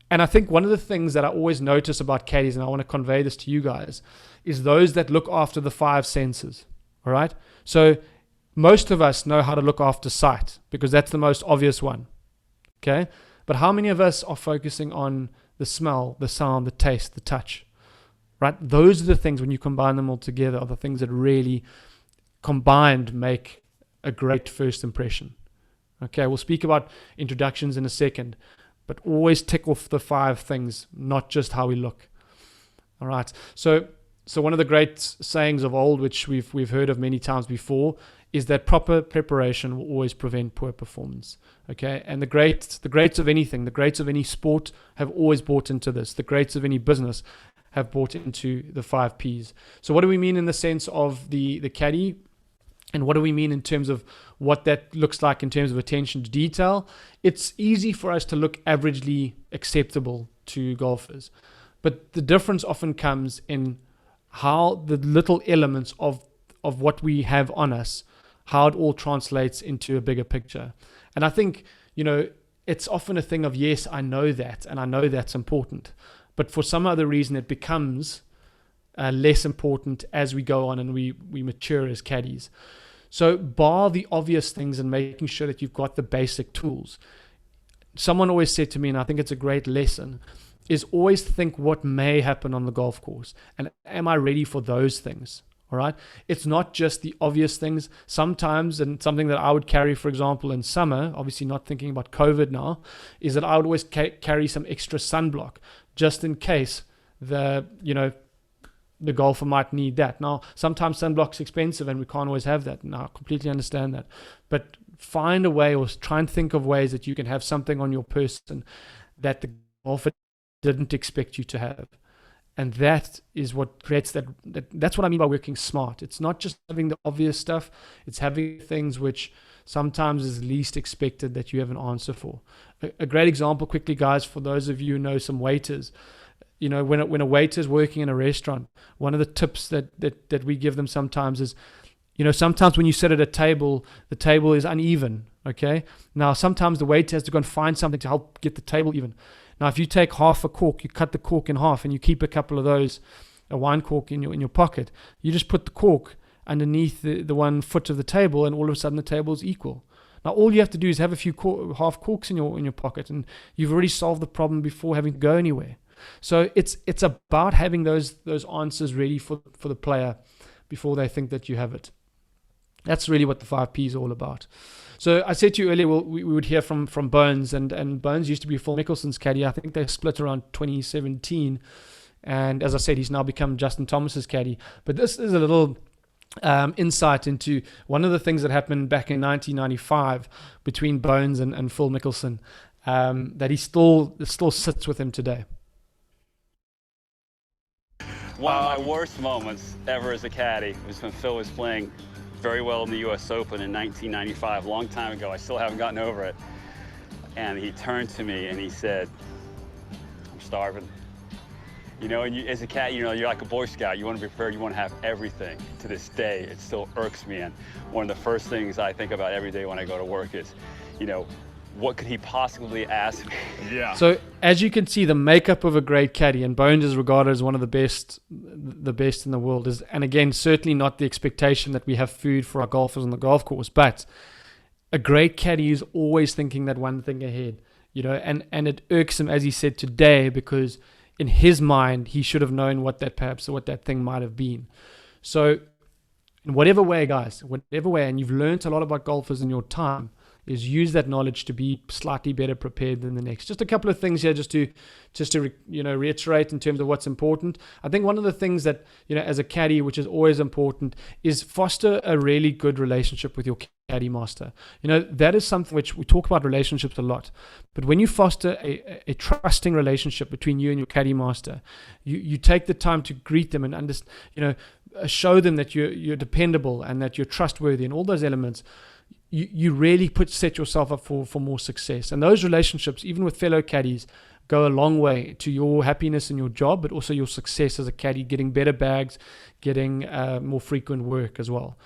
And I think one of the things that I always notice about caddies, and I want to convey this to you guys, is those that look after the 5 senses. All right? So most of us know how to look after sight, because that's the most obvious one. Okay? But how many of us are focusing on the smell, the sound, the taste, the touch? Right? Those are the things, when you combine them all together, are the things that really combined make a great first impression. Okay, we'll speak about introductions in a second, but always tick off the 5 things, not just how we look. All right. So one of the great sayings of old, which we've heard of many times before, is that proper preparation will always prevent poor performance. Okay, and the greats of anything, the greats of any sport have always bought into this. The greats of any business have bought into the 5 Ps. So what do we mean in the sense of the caddy? And what do we mean in terms of what that looks like in terms of attention to detail? It's easy for us to look averagely acceptable to golfers. But the difference often comes in how the little elements of what we have on us, how it all translates into a bigger picture. And I think, it's often a thing of, yes, I know that, and I know that's important. But for some other reason, it becomes less important as we go on and we mature as caddies. So bar the obvious things and making sure that you've got the basic tools. Someone always said to me, and I think it's a great lesson, is always think what may happen on the golf course. And am I ready for those things? All right. It's not just the obvious things. Sometimes, and something that I would carry, for example, in summer, obviously not thinking about COVID now, is that I would always carry some extra sunblock just in case the golfer might need that. Now, sometimes sunblock's expensive and we can't always have that. Now, I completely understand that. But find a way, or try and think of ways that you can have something on your person that the golfer didn't expect you to have. And that is what creates that's what I mean by working smart. It's not just having the obvious stuff. It's having things which sometimes is least expected that you have an answer for. A great example quickly, guys, for those of you who know some waiters, when a waiter's working in a restaurant, one of the tips that we give them sometimes is, sometimes when you sit at a table, the table is uneven, okay? Now, sometimes the waiter has to go and find something to help get the table even. Now, if you take half a cork, you cut the cork in half and you keep a couple of those, a wine cork in your pocket, you just put the cork underneath the one foot of the table and all of a sudden the table is equal. Now, all you have to do is have a few half corks in your pocket and you've already solved the problem before having to go anywhere. So it's about having those answers ready for the player before they think that you have it. That's really what the 5P is all about. So I said to you earlier, we would hear from Bones, and Bones used to be Phil Mickelson's caddy. I think they split around 2017. And as I said, he's now become Justin Thomas's caddy. But this is a little insight into one of the things that happened back in 1995 between Bones and Phil Mickelson, that he still sits with him today. One of my worst moments ever as a caddy was when Phil was playing very well in the U.S. Open in 1995, a long time ago. I still haven't gotten over it. And he turned to me and he said, "I'm starving." And as a cat, you're like a Boy Scout. You want to be prepared. You want to have everything. To this day, it still irks me. And one of the first things I think about every day when I go to work is, what could he possibly ask me? Yeah. So as you can see, the makeup of a great caddy, and Bones is regarded as one of the best in the world, is, and again, certainly not the expectation that we have food for our golfers on the golf course, but a great caddy is always thinking that one thing ahead, and it irks him, as he said today, because in his mind, he should have known what that thing might have been. So in whatever way, guys, and you've learned a lot about golfers in your time, is use that knowledge to be slightly better prepared than the next. Just a couple of things here, just to reiterate in terms of what's important. I think one of the things that, as a caddy, which is always important, is foster a really good relationship with your caddy master. That is something which we talk about relationships a lot, but when you foster a trusting relationship between you and your caddy master, you take the time to greet them and show them that you're dependable and that you're trustworthy and all those elements. You really set yourself up for more success. And those relationships, even with fellow caddies, go a long way to your happiness in your job, but also your success as a caddy, getting better bags, getting more frequent work as well.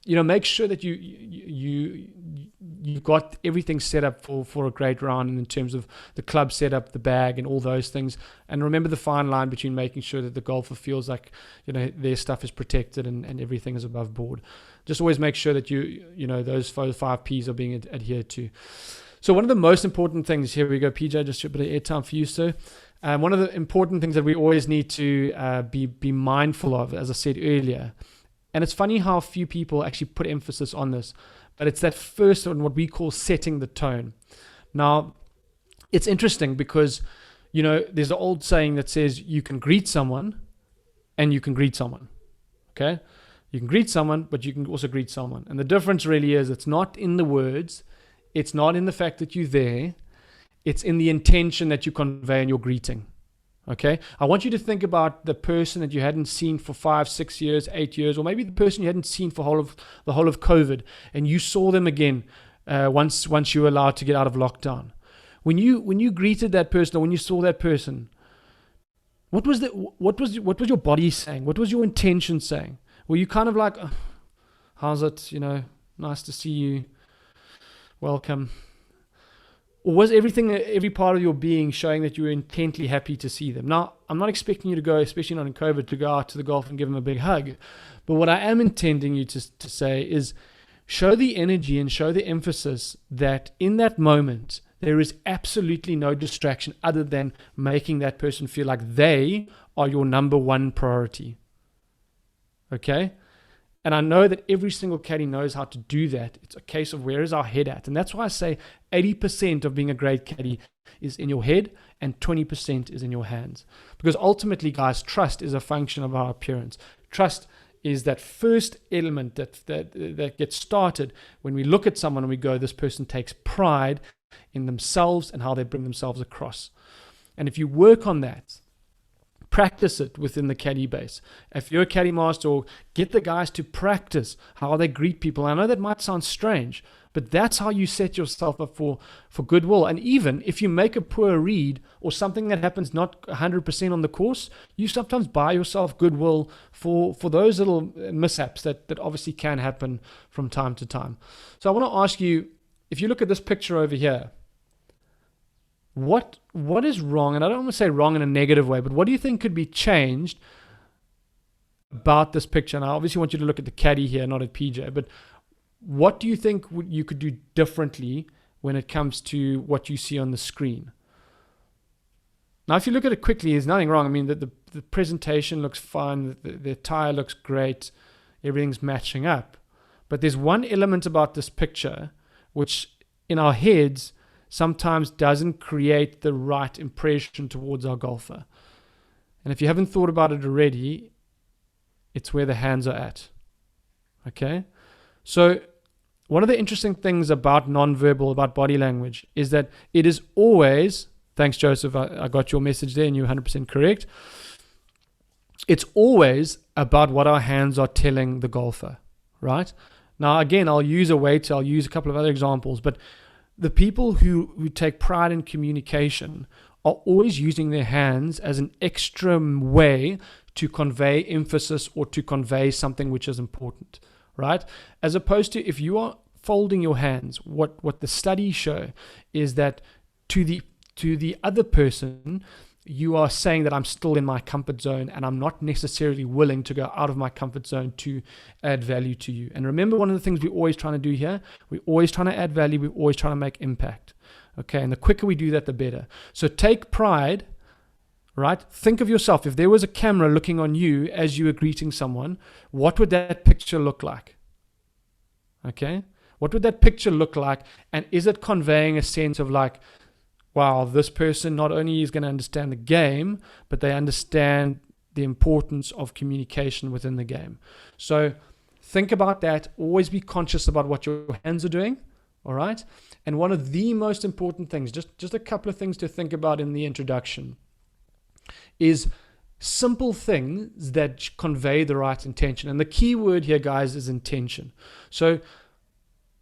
Make sure that you got everything set up for a great round in terms of the club setup, the bag, and all those things. And remember the fine line between making sure that the golfer feels like their stuff is protected and everything is above board. Just always make sure that those 5 P's are being adhered to. So one of the most important things, here we go, PJ, just a bit of airtime for you, sir. One of the important things that we always need to be mindful of, as I said earlier, and it's funny how few people actually put emphasis on this, but it's that first one, what we call setting the tone. Now, it's interesting because, there's an old saying that says you can greet someone and you can greet someone, okay? You can greet someone, but you can also greet someone. And the difference really is it's not in the words, it's not in the fact that you're there, it's in the intention that you convey in your greeting. Okay? I want you to think about the person that you hadn't seen for 5, 6 years, 8 years, or maybe the person you hadn't seen for the whole of COVID, and you saw them again once you were allowed to get out of lockdown. When you greeted that person, or when you saw that person, What was your body saying? What was your intention saying? Were you kind of like, oh, how's it? Nice to see you. Welcome. Or was every part of your being showing that you were intently happy to see them? Now, I'm not expecting you to go, especially not in COVID, to go out to the golf and give them a big hug. But what I am intending you to say is show the energy and show the emphasis that in that moment, there is absolutely no distraction other than making that person feel like they are your number one priority. Okay? And I know that every single caddy knows how to do that. It's a case of where is our head at? And that's why I say 80% of being a great caddy is in your head and 20% is in your hands. Because ultimately, guys, trust is a function of our appearance. Trust is that first element that gets started when we look at someone and we go, this person takes pride in themselves and how they bring themselves across. And if you work on that, practice it within the caddy base. If you're a caddy master, or get the guys to practice how they greet people. I know that might sound strange, but that's how you set yourself up for goodwill. And even if you make a poor read or something that happens not 100% on the course, you sometimes buy yourself goodwill for those little mishaps that obviously can happen from time to time. So I want to ask you, if you look at this picture over here, what is wrong? And I don't want to say wrong in a negative way, but what do you think could be changed about this picture? And I obviously want you to look at the caddy here, not at PJ, but what do you think you could do differently when it comes to what you see on the screen? Now, if you look at it quickly, there's nothing wrong. I mean, the presentation looks fine. The attire looks great. Everything's matching up. But there's one element about this picture which in our heads sometimes doesn't create the right impression towards our golfer. And if you haven't thought about it already, it's where the hands are at. Okay? So one of the interesting things about nonverbal, about body language, is that it is always, thanks Joseph, I got your message there and you're 100% correct. It's always about what our hands are telling the golfer, right? Now, again, I'll use a weight, I'll use a couple of other examples, but the people who take pride in communication are always using their hands as an extra way to convey emphasis or to convey something which is important, right? As opposed to if you are folding your hands, what the studies show is that to the other person, you are saying that I'm still in my comfort zone and I'm not necessarily willing to go out of my comfort zone to add value to you. And remember, one of the things we're always trying to do here, we're always trying to add value, we're always trying to make impact. Okay, and the quicker we do that, the better. So take pride, right? Think of yourself. If there was a camera looking on you as you were greeting someone, what would that picture look like? Okay, what would that picture look like? And is it conveying a sense of like, wow, this person not only is going to understand the game, but they understand the importance of communication within the game. So think about that. Always be conscious about what your hands are doing. All right. And one of the most important things, just a couple of things to think about in the introduction, is simple things that convey the right intention. And the key word here, guys, is intention. So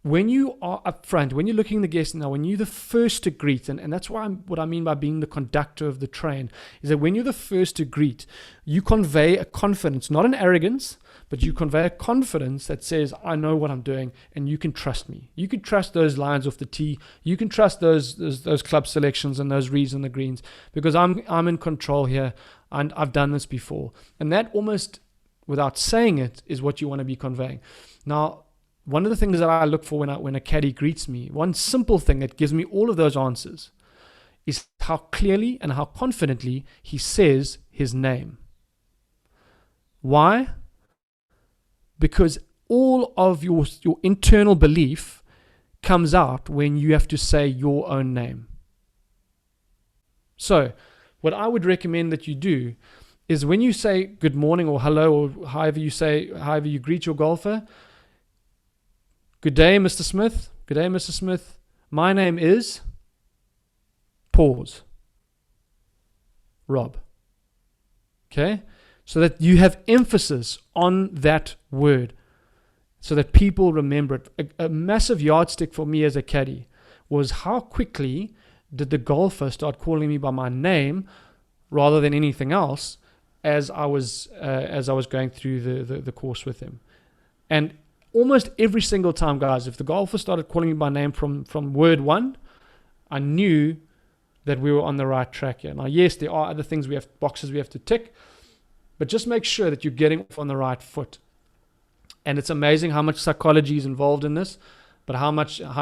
when you are up front, when you're looking the guest now, when you're the first to greet, and that's why what I mean by being the conductor of the train, is that when you're the first to greet, you convey a confidence, not an arrogance, but you convey a confidence that says, I know what I'm doing and you can trust me. You can trust those lines off the tee. You can trust those club selections and those reads and the greens, because I'm in control here and I've done this before. And that almost, without saying it, is what you want to be conveying. Now, one of the things that I look for when a caddy greets me, one simple thing that gives me all of those answers, is how clearly and how confidently he says his name. Why? Because all of your internal belief comes out when you have to say your own name. So what I would recommend that you do is when you say good morning or hello or however you greet your golfer, good day, Mr. Smith. Good day, Mr. Smith. My name is, pause, Rob. Okay? So that you have emphasis on that word so that people remember it. A massive yardstick for me as a caddy was how quickly did the golfer start calling me by my name rather than anything else as I was going through the course with him. And almost every single time, guys, if the golfer started calling me by name from word one, I knew that we were on the right track here. Now, yes, there are other things boxes we have to tick, but just make sure that you're getting off on the right foot. And it's amazing how much psychology is involved in this, but how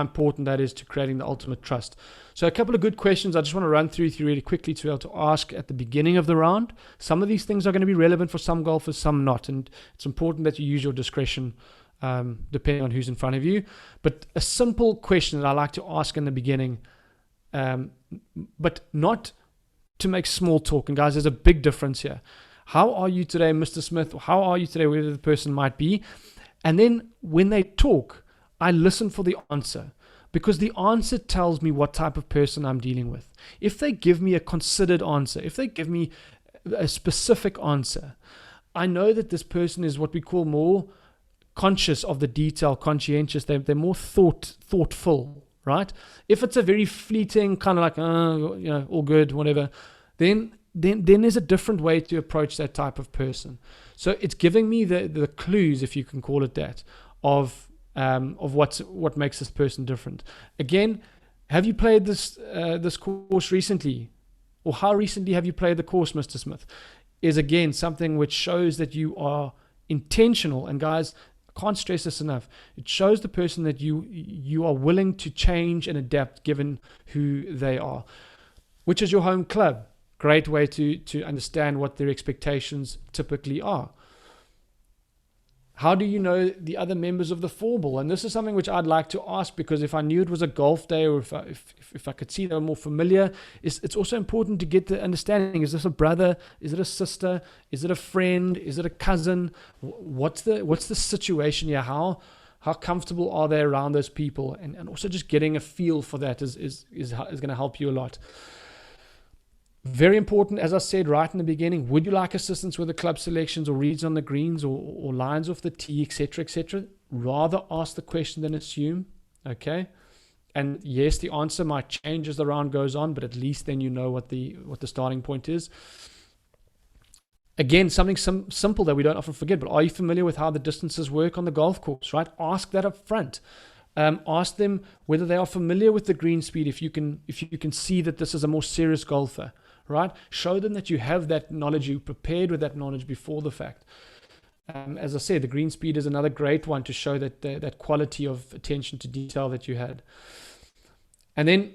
important that is to creating the ultimate trust. So a couple of good questions I just want to run through with you really quickly to be able to ask at the beginning of the round. Some of these things are going to be relevant for some golfers, some not. And it's important that you use your discretion depending on who's in front of you. But a simple question that I like to ask in the beginning, but not to make small talk. And guys, there's a big difference here. How are you today, Mr. Smith? How are you today, wherever the person might be? And then when they talk, I listen for the answer, because the answer tells me what type of person I'm dealing with. If they give me a considered answer, if they give me a specific answer, I know that this person is what we call more conscious of the detail, conscientious. They're more thoughtful, right? If it's a very fleeting kind of like, all good, whatever, then there's a different way to approach that type of person. So it's giving me the clues, if you can call it that, of what makes this person different. Again, have you played this course recently? Or how recently have you played the course, Mr. Smith? Is again something which shows that you are intentional. And guys, I can't stress this enough. It shows the person that you are willing to change and adapt given who they are. Which is your home club? Great way to understand what their expectations typically are. How do you know the other members of the four ball? And this is something which I'd like to ask, because if I knew it was a golf day, or if I could see they were more familiar, it's also important to get the understanding. Is this a brother? Is it a sister? Is it a friend? Is it a cousin? What's the situation here? How comfortable are they around those people? And also just getting a feel for that is going to help you a lot. Very important, as I said right in the beginning, would you like assistance with the club selections or reads on the greens or lines off the tee, etc., etc.? Rather ask the question than assume, okay? And yes, the answer might change as the round goes on, but at least then you know what the starting point is. Again, something simple that we don't often forget, but are you familiar with how the distances work on the golf course, right? Ask that up front. Ask them whether they are familiar with the green speed, if you can see that this is a more serious golfer. Right? Show them that you have that knowledge, you prepared with that knowledge before the fact. As I said, the green speed is another great one to show that quality of attention to detail that you had. And then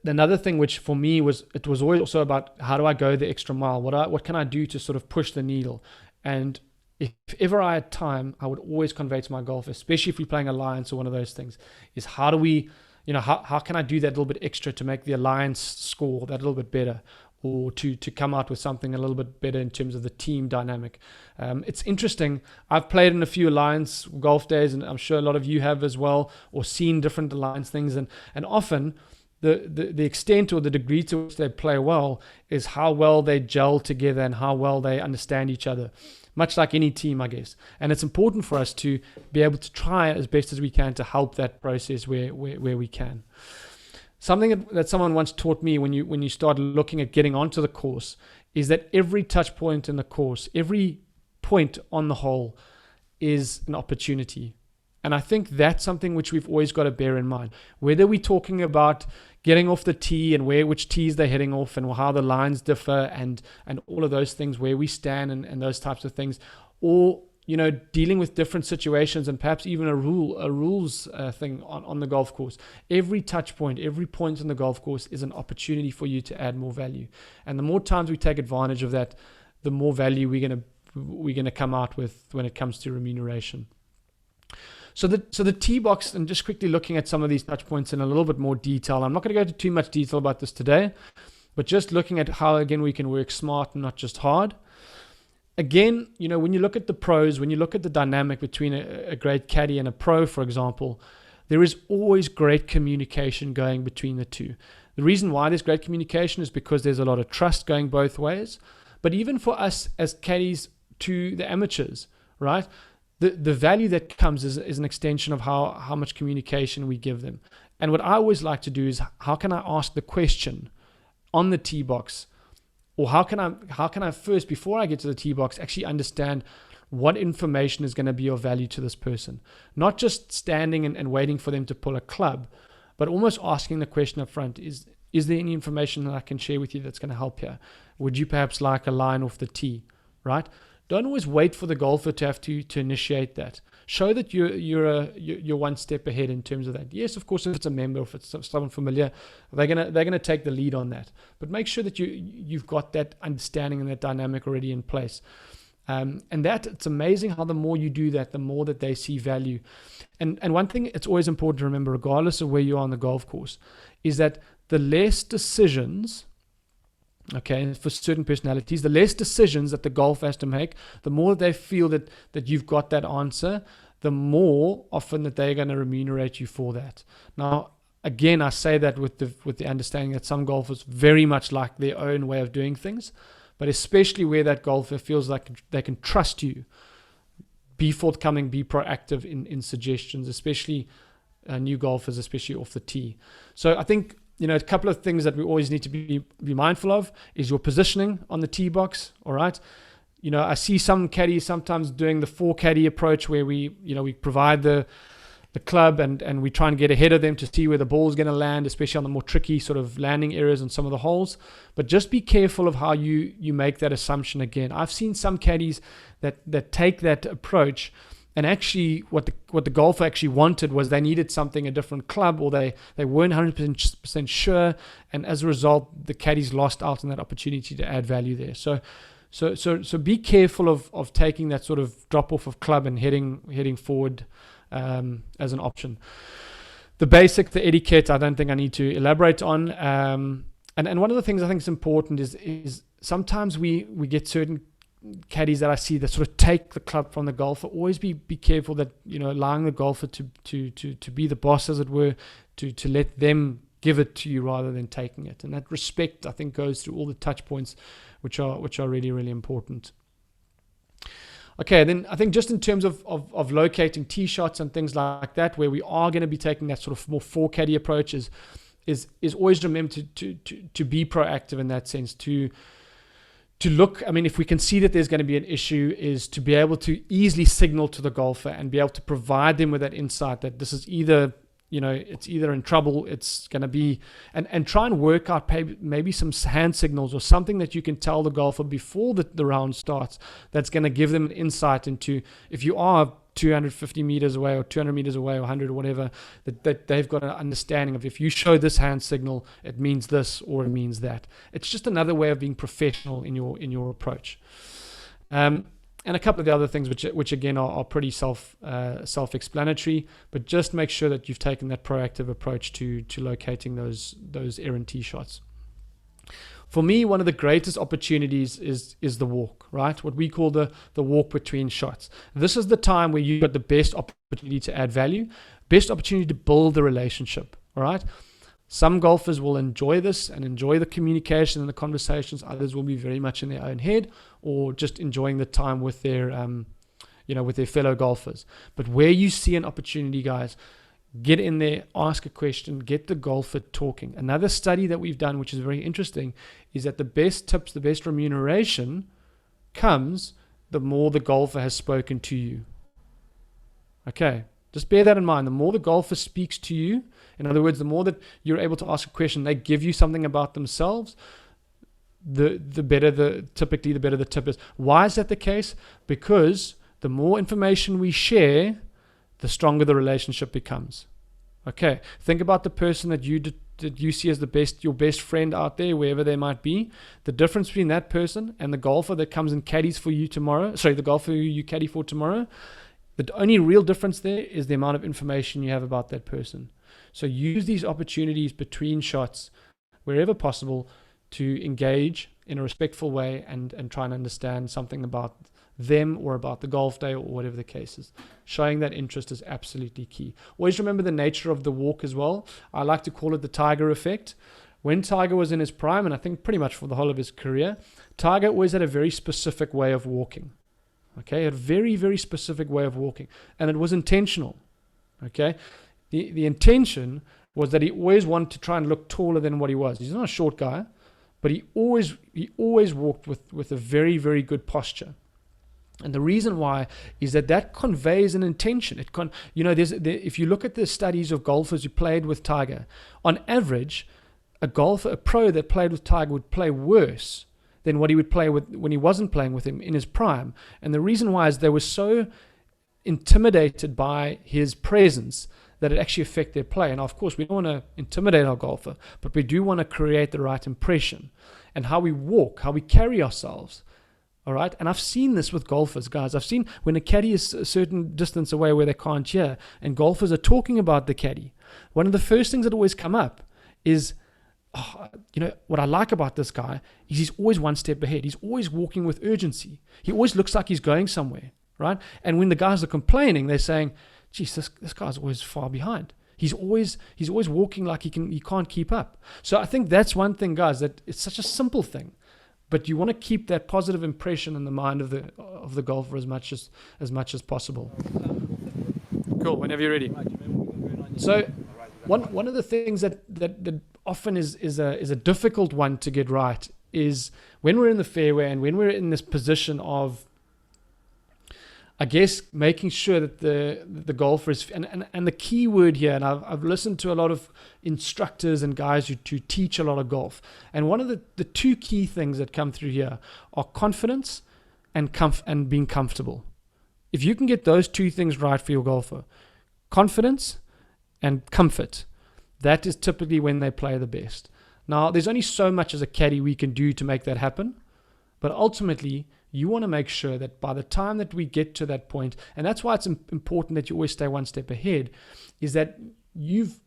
another thing which for me was always also about how do I go the extra mile? What can I do to sort of push the needle? And if ever I had time, I would always convey to my golfers, especially if we're playing alliance or one of those things, is how do we, how can I do that little bit extra to make the alliance score that little bit better, or to come out with something a little bit better in terms of the team dynamic? It's interesting. I've played in a few alliance golf days, and I'm sure a lot of you have as well, or seen different alliance things. And often the extent or the degree to which they play well is how well they gel together and how well they understand each other. Much like any team, I guess. And it's important for us to be able to try as best as we can to help that process where we can. Something that someone once taught me when you start looking at getting onto the course is that every touch point in the course, every point on the hole is an opportunity. And I think that's something which we've always got to bear in mind. Whether we're talking about getting off the tee and which tees they're heading off and how the lines differ and all of those things, where we stand and those types of things, or dealing with different situations and perhaps even a rules thing on the golf course. Every touch point, every point on the golf course is an opportunity for you to add more value. And the more times we take advantage of that, the more value we're gonna come out with when it comes to remuneration. So the tee box, and just quickly looking at some of these touch points in a little bit more detail. I'm not going to go into too much detail about this today, but just looking at how, again, we can work smart and not just hard. Again, when you look at the pros, when you look at the dynamic between a great caddy and a pro, for example, there is always great communication going between the two. The reason why there's great communication is because there's a lot of trust going both ways. But even for us as caddies to the amateurs, right? The value that comes is an extension of how much communication we give them. And what I always like to do is, how can I ask the question on the tee box or how can I first, before I get to the tee box, actually understand what information is going to be of value to this person? Not just standing and waiting for them to pull a club, but almost asking the question up front, is there any information that I can share with you that's going to help here? Would you perhaps like a line off the tee, right? Don't always wait for the golfer to have to initiate that. Show that you're one step ahead in terms of that. Yes, of course, if it's a member, if it's someone familiar, they're gonna take the lead on that. But make sure that you've got that understanding and that dynamic already in place. And that, it's amazing how the more you do that, the more that they see value. And one thing it's always important to remember, regardless of where you are on the golf course, is that the less decisions, okay, for certain personalities, the less decisions that the golfer has to make, the more they feel that you've got that answer, the more often that they're going to remunerate you for that. Now, again, I say that with the understanding that some golfers very much like their own way of doing things, but especially where that golfer feels like they can trust you, be forthcoming, be proactive in suggestions, especially new golfers, especially off the tee. So I think, a couple of things that we always need to be mindful of is your positioning on the tee box. All right. I see some caddies sometimes doing the 4 caddy approach where we provide the club and we try and get ahead of them to see where the ball is going to land, especially on the more tricky sort of landing areas on some of the holes. But just be careful of how you make that assumption again. I've seen some caddies that take that approach, and actually what the golfer actually wanted was they needed a different club, or they weren't 100% sure, and as a result the caddies lost out on that opportunity to add value there. So be careful of taking that sort of drop off of club and heading forward as an option. The etiquette, I don't think I need to elaborate on. And one of the things I think is important is sometimes we get certain caddies that I see that sort of take the club from the golfer. Always be careful that, allowing the golfer to be the boss, as it were, to let them give it to you rather than taking it. And that respect, I think, goes through all the touch points, which are really, really important. Okay, then I think just in terms of locating tee shots and things like that, where we are going to be taking that sort of more 4 caddy approach, is always remember to be proactive in that sense, to look. I mean, if we can see that there's going to be an issue, is to be able to easily signal to the golfer and be able to provide them with that insight that this is either, it's either in trouble, it's going to be, and try and work out maybe some hand signals or something that you can tell the golfer before the round starts, that's going to give them an insight into, if you are 250 meters away or 200 meters away or 100 or whatever, that they've got an understanding of, if you show this hand signal, it means this or it means that. It's just another way of being professional in your approach. And a couple of the other things which again are pretty self-explanatory, but just make sure that you've taken that proactive approach to locating those errant tee shots. For me, one of the greatest opportunities is the walk, right? What we call the walk between shots. This is the time where you've got the best opportunity to add value, best opportunity to build the relationship, all right? Some golfers will enjoy this and enjoy the communication and the conversations. Others will be very much in their own head or just enjoying the time with their, with their fellow golfers. But where you see an opportunity, guys, get in there, ask a question, get the golfer talking. Another study that we've done, which is very interesting, is that the best tips, the best remuneration comes the more the golfer has spoken to you. Okay, just bear that in mind. The more the golfer speaks to you, in other words, the more that you're able to ask a question, they give you something about themselves, the better typically the better the tip is. Why is that the case? Because the more information we share, the stronger the relationship becomes. Okay, think about the person that you see as your best friend out there, wherever they might be. The difference between that person and the golfer that comes and caddies for you tomorrow, the golfer who you caddy for tomorrow, the only real difference there is the amount of information you have about that person. So use these opportunities between shots, wherever possible, to engage in a respectful way and try and understand something about them or about the golf day or whatever the case is. Showing that interest is absolutely key. Always remember the nature of the walk as well. I like to call it the Tiger effect. When Tiger was in his prime, and I think pretty much for the whole of his career, Tiger always had a very specific way of walking. Okay, a very, very specific way of walking. And it was intentional. Okay, the intention was that he always wanted to try and look taller than what he was. He's not a short guy, but he always walked with a very, very good posture. And the reason why is that conveys an intention. If you look at the studies of golfers who played with Tiger, on average, a pro that played with Tiger would play worse than what he would play with when he wasn't playing with him in his prime. And the reason why is they were so intimidated by his presence that it actually affected their play. And of course, we don't want to intimidate our golfer, but we do want to create the right impression and how we walk, how we carry ourselves. All right. And I've seen this with golfers, guys. I've seen when a caddy is a certain distance away where they can't hear and golfers are talking about the caddy. One of the first things that always come up is, what I like about this guy is he's always one step ahead. He's always walking with urgency. He always looks like he's going somewhere. Right. And when the guys are complaining, they're saying, geez, this guy's always far behind. He's always walking like he can't keep up. So I think that's one thing, guys, that it's such a simple thing. But you want to keep that positive impression in the mind of the golfer as much as possible. Cool. Whenever you're ready. So, one of the things that often is a difficult one to get right is when we're in the fairway and when we're in this position of, I guess, making sure that the golfer is, and the key word here, and I've listened to a lot of instructors and guys who teach a lot of golf, and one of the two key things that come through here are confidence and being comfortable. If you can get those two things right for your golfer, confidence and comfort, that is typically when they play the best. Now, there's only so much as a caddy we can do to make that happen, but ultimately, you want to make sure that by the time that we get to that point, and that's why it's important that you always stay one step ahead, is that you've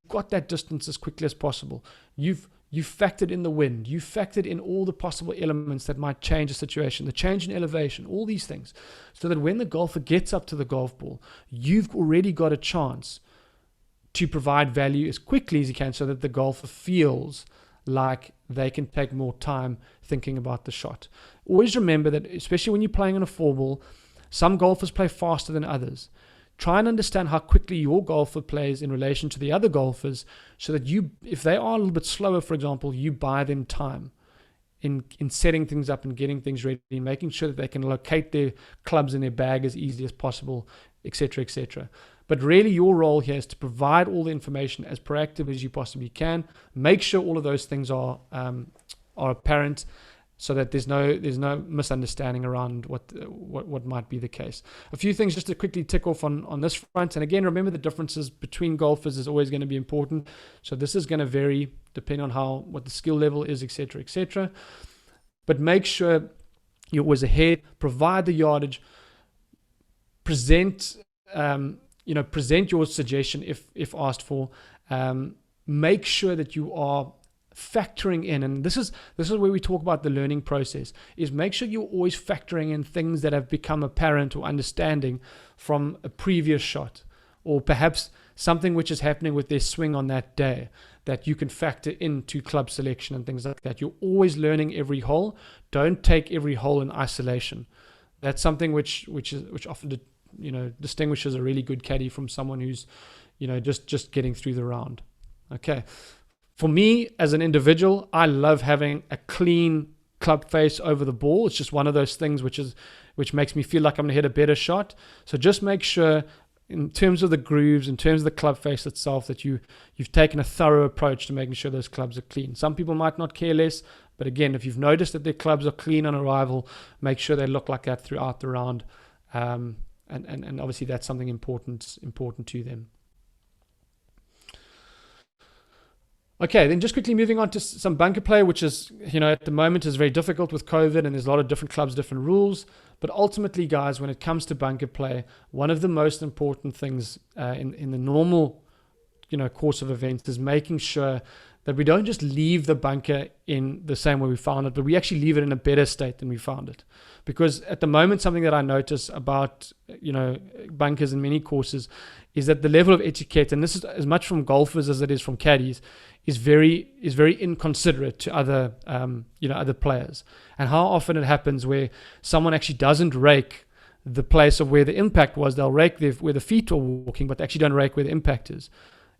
got that distance as quickly as possible. You've factored in the wind. You've factored in all the possible elements that might change the situation, the change in elevation, all these things, so that when the golfer gets up to the golf ball, you've already got a chance to provide value as quickly as you can so that the golfer feels like they can take more time thinking about the shot. Always remember that, especially when you're playing on a 4-ball, some golfers play faster than others. Try and understand how quickly your golfer plays in relation to the other golfers so that if they are a little bit slower, for example, you buy them time in setting things up and getting things ready, making sure that they can locate their clubs in their bag as easily as possible, etc., etc. But really your role here is to provide all the information as proactive as you possibly can. Make sure all of those things are apparent so that there's no misunderstanding around what might be the case. A few things just to quickly tick off on this front. And again, remember the differences between golfers is always going to be important. So this is going to vary depending on what the skill level is, etc., etc. But make sure you're always ahead, provide the yardage, present your suggestion if asked for. Make sure that you are factoring in, and this is where we talk about the learning process, is make sure you're always factoring in things that have become apparent or understanding from a previous shot, or perhaps something which is happening with their swing on that day that you can factor into club selection and things like that. You're always learning every hole. Don't take every hole in isolation. That's something which often distinguishes a really good caddy from someone who's just getting through the round. Okay. For me, as an individual, I love having a clean club face over the ball. It's just one of those things which makes me feel like I'm going to hit a better shot. So just make sure, in terms of the grooves, in terms of the club face itself, that you've taken a thorough approach to making sure those clubs are clean. Some people might not care less, but again, if you've noticed that their clubs are clean on arrival, make sure they look like that throughout the round. And obviously that's something important to them. Okay, then just quickly moving on to some bunker play, which is, at the moment is very difficult with COVID and there's a lot of different clubs, different rules. But ultimately, guys, when it comes to bunker play, one of the most important things in the normal, course of events is making sure that we don't just leave the bunker in the same way we found it, but we actually leave it in a better state than we found it. Because at the moment, something that I notice about, bunkers in many courses is that the level of etiquette, and this is as much from golfers as it is from caddies, is very inconsiderate to other players. And how often it happens where someone actually doesn't rake the place of where the impact was. They'll rake where the feet are walking, but they actually don't rake where the impact is.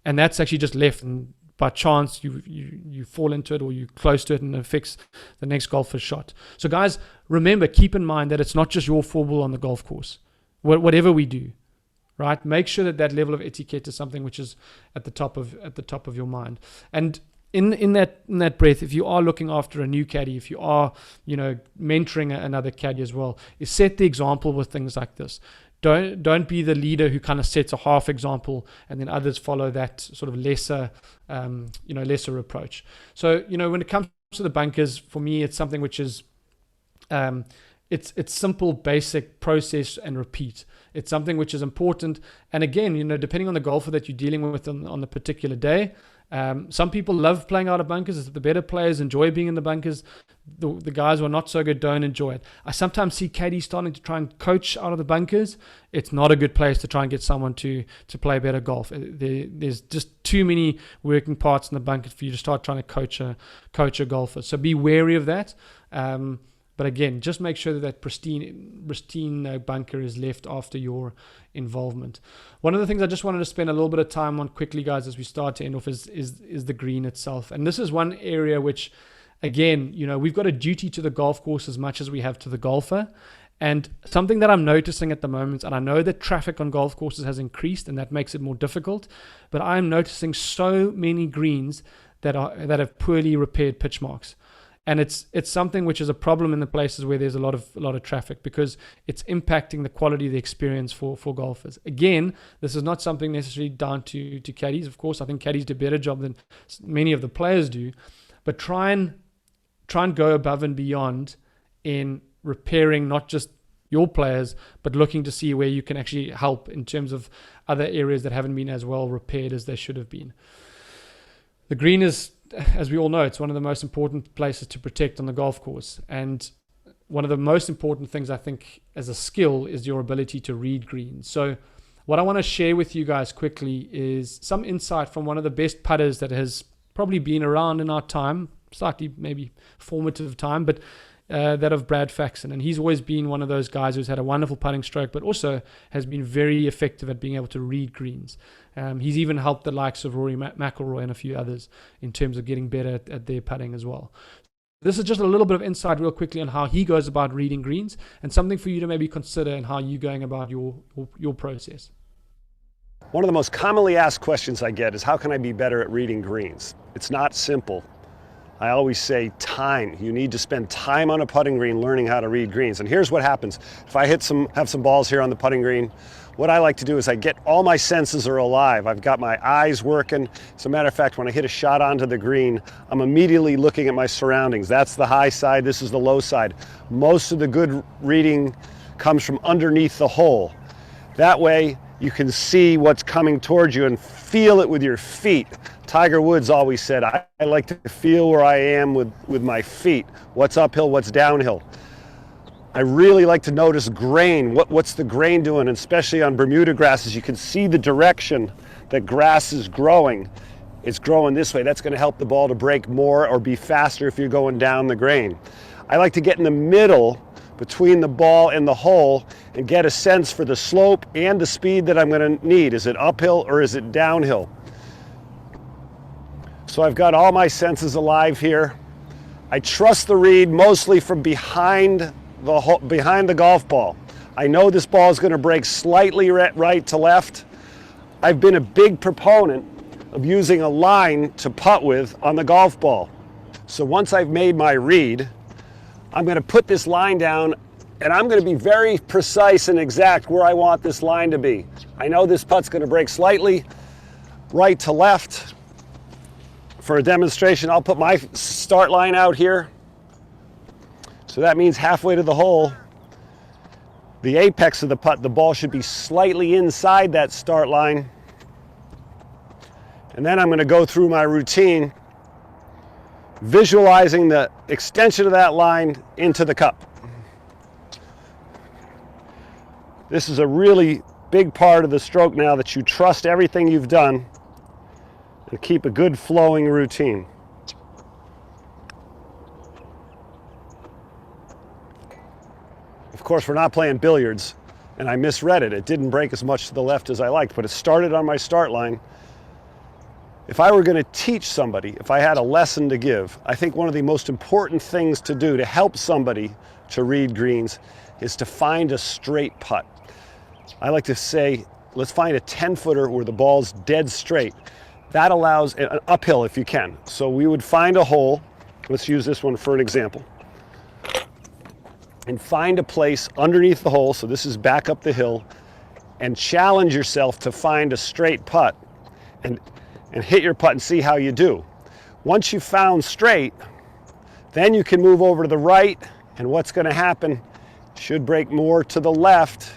And that's actually just left, and by chance you fall into it or you're close to it and it affects the next golfer's shot. So guys, remember, keep in mind that it's not just your 4-ball on the golf course. Whatever we do, right? Make sure that level of etiquette is something which is at the top of your mind. And in that breath, if you are looking after a new caddy, if you are, mentoring another caddy as well, is set the example with things like this. Don't be the leader who kind of sets a half example and then others follow that sort of lesser approach. So, when it comes to the bunkers, for me, it's something which is, it's simple, basic process and repeat. It's something which is important. And again, depending on the golfer that you're dealing with on the particular day, some people love playing out of bunkers. The better players enjoy being in the bunkers. The guys who are not so good don't enjoy it. I sometimes see caddies starting to try and coach out of the bunkers. It's not a good place to try and get someone to play better golf. There's just too many working parts in the bunkers for you to start trying to coach a golfer. So be wary of that. But again, just make sure that pristine bunker is left after your involvement. One of the things I just wanted to spend a little bit of time on quickly, guys, as we start to end off is the green itself. And this is one area which, again, we've got a duty to the golf course as much as we have to the golfer. And something that I'm noticing at the moment, and I know that traffic on golf courses has increased and that makes it more difficult, but I'm noticing so many greens that have poorly repaired pitch marks. And it's something which is a problem in the places where there's a lot of traffic, because it's impacting the quality of the experience for golfers. Again, this is not something necessarily down to caddies. Of course, I think caddies do a better job than many of the players do, but try and go above and beyond in repairing not just your players, but looking to see where you can actually help in terms of other areas that haven't been as well repaired as they should have been. The green is, as we all know, it's one of the most important places to protect on the golf course. And one of the most important things, I think, as a skill is your ability to read greens. So what I want to share with you guys quickly is some insight from one of the best putters that has probably been around in our time, slightly maybe formative time, but that of Brad Faxon. And he's always been one of those guys who's had a wonderful putting stroke, but also has been very effective at being able to read greens. He's even helped the likes of Rory McIlroy and a few others in terms of getting better at their putting as well. This is just a little bit of insight real quickly on how he goes about reading greens, and something for you to maybe consider in how you're going about your process. One of the most commonly asked questions I get is, how can I be better at reading greens? It's not simple. I always say time. You need to spend time on a putting green learning how to read greens. And here's what happens. If I have some balls here on the putting green, what I like to do is I get all my senses are alive. I've got my eyes working. As a matter of fact, when I hit a shot onto the green, I'm immediately looking at my surroundings. That's the high side, this is the low side. Most of the good reading comes from underneath the hole. That way you can see what's coming towards you and feel it with your feet. Tiger Woods always said, I like to feel where I am with my feet. What's uphill, what's downhill. I really like to notice grain. What's the grain doing? And especially on Bermuda grasses, you can see the direction that grass is growing. It's growing this way. That's going to help the ball to break more or be faster if you're going down the grain. I like to get in the middle between the ball and the hole and get a sense for the slope and the speed that I'm going to need. Is it uphill or is it downhill? So I've got all my senses alive here. I trust the read mostly from behind the golf ball. I know this ball is going to break slightly right to left. I've been a big proponent of using a line to putt with on the golf ball. So once I've made my read, I'm going to put this line down and I'm going to be very precise and exact where I want this line to be. I know this putt's going to break slightly right to left. For a demonstration, I'll put my start line out here. So that means halfway to the hole, the apex of the putt, the ball should be slightly inside that start line. And then I'm going to go through my routine, visualizing the extension of that line into the cup. This is a really big part of the stroke now, that you trust everything you've done and keep a good flowing routine. Of course, we're not playing billiards, and I misread it. It didn't break as much to the left as I liked, but it started on my start line. If I were going to teach somebody, if I had a lesson to give, I think one of the most important things to do to help somebody to read greens is to find a straight putt. I like to say, let's find a 10-footer where the ball's dead straight. That allows an uphill if you can. So we would find a hole, let's use this one for an example, and find a place underneath the hole, so this is back up the hill, and challenge yourself to find a straight putt and hit your putt and see how you do. Once you've found straight, then you can move over to the right, and what's going to happen should break more to the left.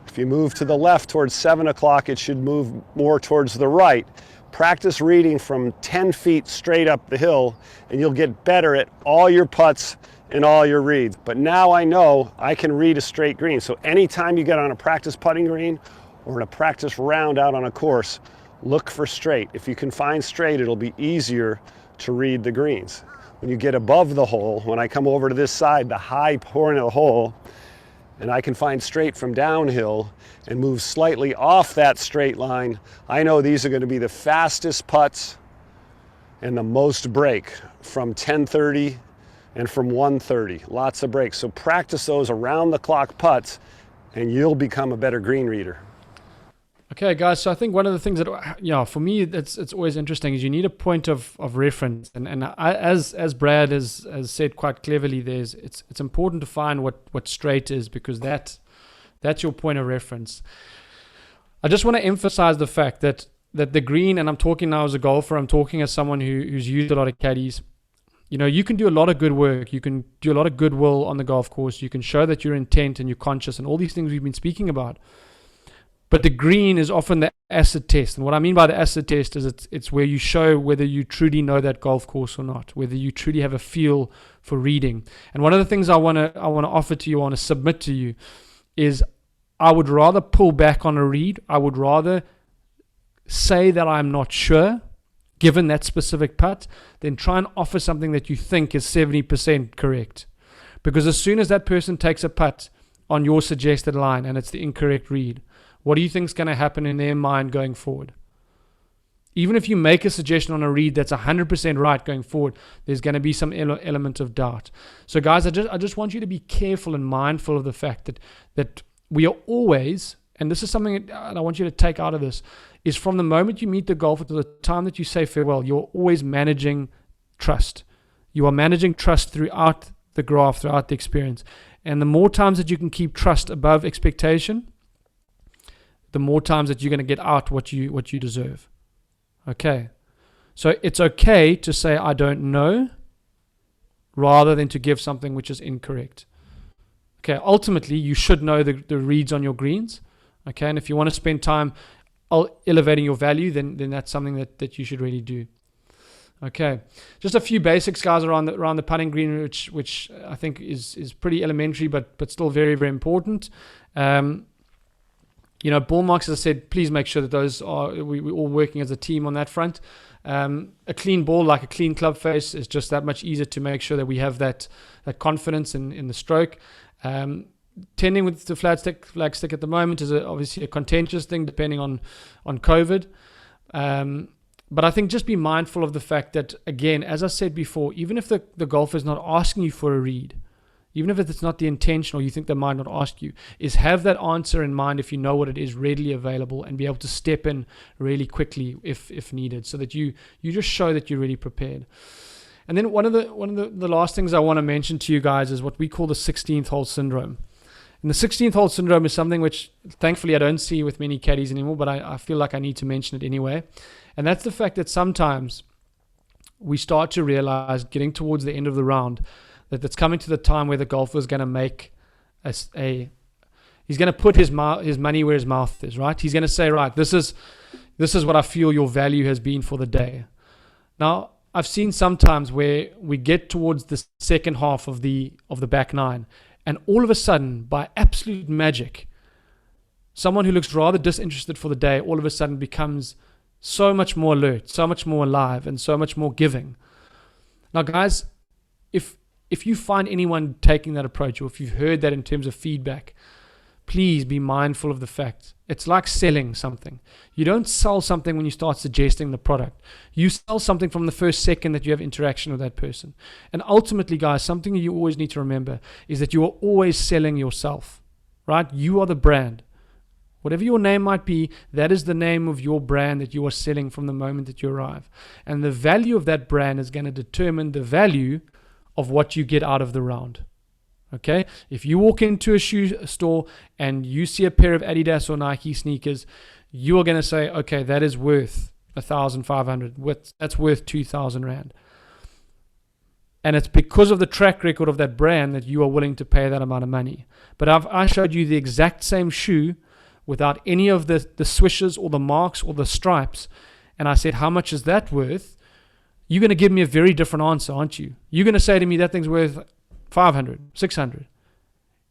If you move to the left towards 7 o'clock, it should move more towards the right. Practice reading from 10 feet straight up the hill, and you'll get better at all your putts and all your reads. But now I know I can read a straight green. So anytime you get on a practice putting green or in a practice round out on a course, look for straight. If you can find straight, it'll be easier to read the greens. When you get above the hole, when I come over to this side, the high point of the hole, and I can find straight from downhill and move slightly off that straight line, I know these are going to be the fastest putts and the most break from 10:30 and from 1:30. Lots of breaks. So practice those around the clock putts and you'll become a better green reader. Okay, guys. So I think one of the things that, for me, it's always interesting is you need a point of reference, and as Brad has said quite cleverly, it's important to find what straight is, because that's your point of reference. I just want to emphasize the fact that the green, and I'm talking now as a golfer, I'm talking as someone who's used a lot of caddies. You can do a lot of good work. You can do a lot of goodwill on the golf course. You can show that you're intent and you're conscious and all these things we've been speaking about. But the green is often the acid test. And what I mean by the acid test is it's where you show whether you truly know that golf course or not, whether you truly have a feel for reading. And one of the things I want to offer to you, I want to submit to you, is I would rather pull back on a read. I would rather say that I'm not sure, given that specific putt, than try and offer something that you think is 70% correct. Because as soon as that person takes a putt on your suggested line and it's the incorrect read, what do you think is going to happen in their mind going forward? Even if you make a suggestion on a read that's 100% right going forward, there's going to be some element of doubt. So guys, I just want you to be careful and mindful of the fact that we are always, and this is something that I want you to take out of this, is from the moment you meet the golfer to the time that you say farewell, you're always managing trust. You are managing trust throughout the graph, throughout the experience. And the more times that you can keep trust above expectation, the more times that you're going to get out what you deserve. Okay. So it's okay to say, I don't know, rather than to give something which is incorrect. Okay. Ultimately, you should know the reads on your greens. Okay. And if you want to spend time elevating your value, then that's something that you should really do. Okay. Just a few basics, guys, around the putting green, which I think is pretty elementary, but still very, very important. Ball marks, as I said, please make sure that those we're all working as a team on that front. A clean ball, like a clean club face, is just that much easier to make sure that we have that confidence in the stroke. Tending with the flag stick at the moment is obviously a contentious thing depending on COVID. But I think just be mindful of the fact that, again, as I said before, even if the golfer is not asking you for a read, even if it's not the intention or you think they might not ask you, is have that answer in mind if you know what it is readily available and be able to step in really quickly if needed, so that you just show that you're really prepared. And then one of the last things I want to mention to you guys is what we call the 16th hole syndrome. And the 16th hole syndrome is something which thankfully I don't see with many caddies anymore, but I feel like I need to mention it anyway. And that's the fact that sometimes we start to realize, getting towards the end of the round, that it's coming to the time where the golfer is going to make he's going to put his money where his mouth is, right? He's going to say, right, this is what I feel your value has been for the day. Now, I've seen sometimes where we get towards the second half of the back nine, and all of a sudden, by absolute magic, someone who looks rather disinterested for the day all of a sudden becomes so much more alert, so much more alive, and so much more giving. Now, guys, if you find anyone taking that approach, or if you've heard that in terms of feedback, please be mindful of the fact it's like selling something. You don't sell something when you start suggesting the product. You sell something from the first second that you have interaction with that person. And ultimately, guys, something you always need to remember is that you are always selling yourself, right? You are the brand. Whatever your name might be, that is the name of your brand that you are selling from the moment that you arrive. And the value of that brand is going to determine the value of what you get out of the round. Okay? If you walk into a shoe store and you see a pair of Adidas or Nike sneakers, you are going to say, okay, that is worth 1,500. That's worth 2,000 Rand. And it's because of the track record of that brand that you are willing to pay that amount of money. But I showed you the exact same shoe without any of the swishes or the marks or the stripes, and I said, how much is that worth? You're going to give me a very different answer, aren't you? You're going to say to me, that thing's worth 500, 600.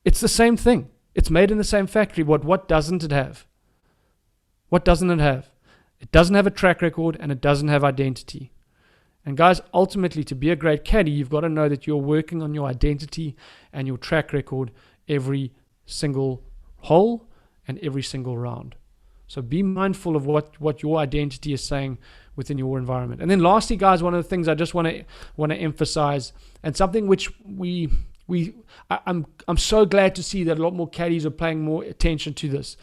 It's the same thing. It's made in the same factory. What doesn't it have? What doesn't it have? It doesn't have a track record, and it doesn't have identity. And guys, ultimately, to be a great caddy, you've got to know that you're working on your identity and your track record every single hole and every single round. So be mindful of what your identity is saying within your environment. And then lastly, guys, one of the things I just want to emphasize, and something which I'm so glad to see that a lot more caddies are paying more attention to this.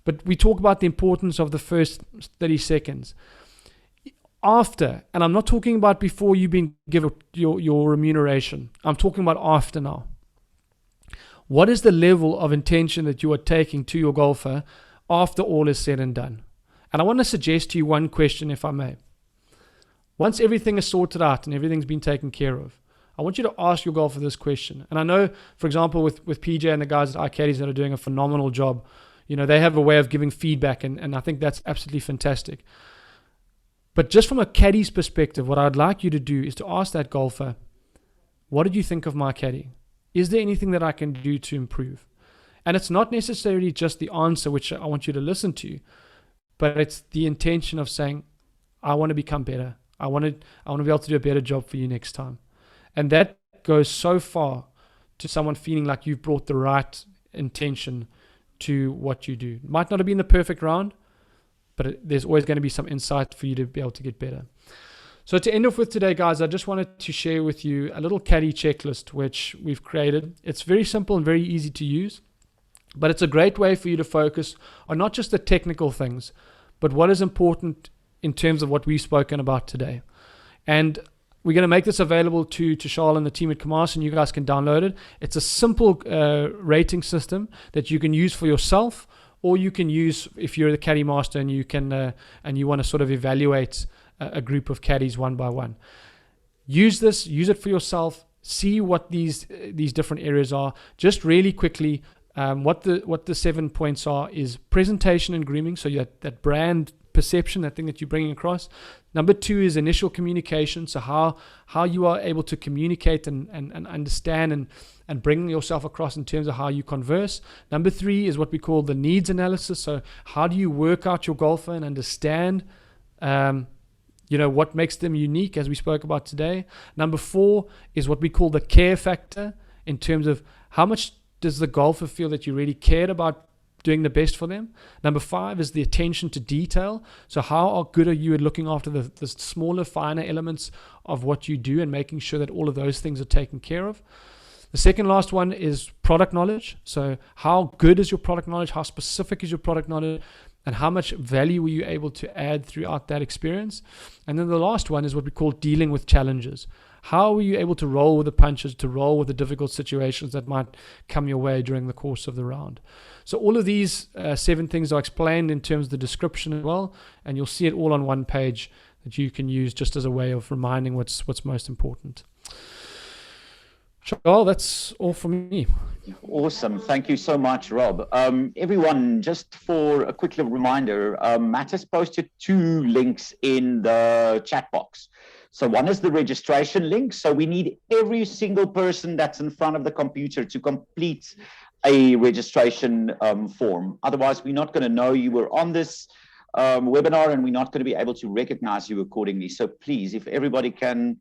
But we talk about the importance of the first 30 seconds. After, and I'm not talking about before you've been given your remuneration. I'm talking about after now. What is the level of intention that you are taking to your golfer after all is said and done? And I want to suggest to you one question, if I may. Once everything is sorted out and everything's been taken care of, I want you to ask your golfer this question. And I know, for example, with PJ and the guys at iCaddies that are doing a phenomenal job, they have a way of giving feedback, and I think that's absolutely fantastic. But just from a caddie's perspective, what I'd like you to do is to ask that golfer, what did you think of my caddy? Is there anything that I can do to improve? And it's not necessarily just the answer which I want you to listen to, but it's the intention of saying, I want to become better. I want to be able to do a better job for you next time. And that goes so far to someone feeling like you've brought the right intention to what you do. It might not have been the perfect round, but there's always going to be some insight for you to be able to get better. So to end off with today, guys, I just wanted to share with you a little caddy checklist which we've created. It's very simple and very easy to use, but it's a great way for you to focus on not just the technical things, but what is important in terms of what we've spoken about today. And we're going to make this available to Charles and the team at CMASA, and you guys can download it. It's a simple rating system that you can use for yourself, or you can use if you're the caddy master and you can and you want to sort of evaluate a group of caddies one by one. Use it for yourself. See what these different areas are. Just really quickly, what the 7 points are is presentation and grooming. So you have that brand perception, that thing that you're bringing across. Number 2 is initial communication. So how you are able to communicate and understand and bring yourself across in terms of how you converse. Number 3 is what we call the needs analysis. So how do you work out your golfer and understand what makes them unique, as we spoke about today. Number 4 is what we call the care factor, in terms of how much does the golfer feel that you really cared about doing the best for them. Number 5 is the attention to detail. So how good are you at looking after the smaller, finer elements of what you do and making sure that all of those things are taken care of. The second last one is product knowledge. So how good is your product knowledge? How specific is your product knowledge? And how much value were you able to add throughout that experience? And then the last one is what we call dealing with challenges. How were you able to roll with the punches, to roll with the difficult situations that might come your way during the course of the round? So all of these 7 things are explained in terms of the description as well, and you'll see it all on one page that you can use just as a way of reminding what's most important. Well, that's all from me. Awesome. Thank you so much, Rob. Everyone, just for a quick little reminder, Matt has posted 2 links in the chat box. So one is the registration link. So we need every single person that's in front of the computer to complete a registration form. Otherwise, we're not going to know you were on this webinar, and we're not going to be able to recognize you accordingly. So please, if everybody can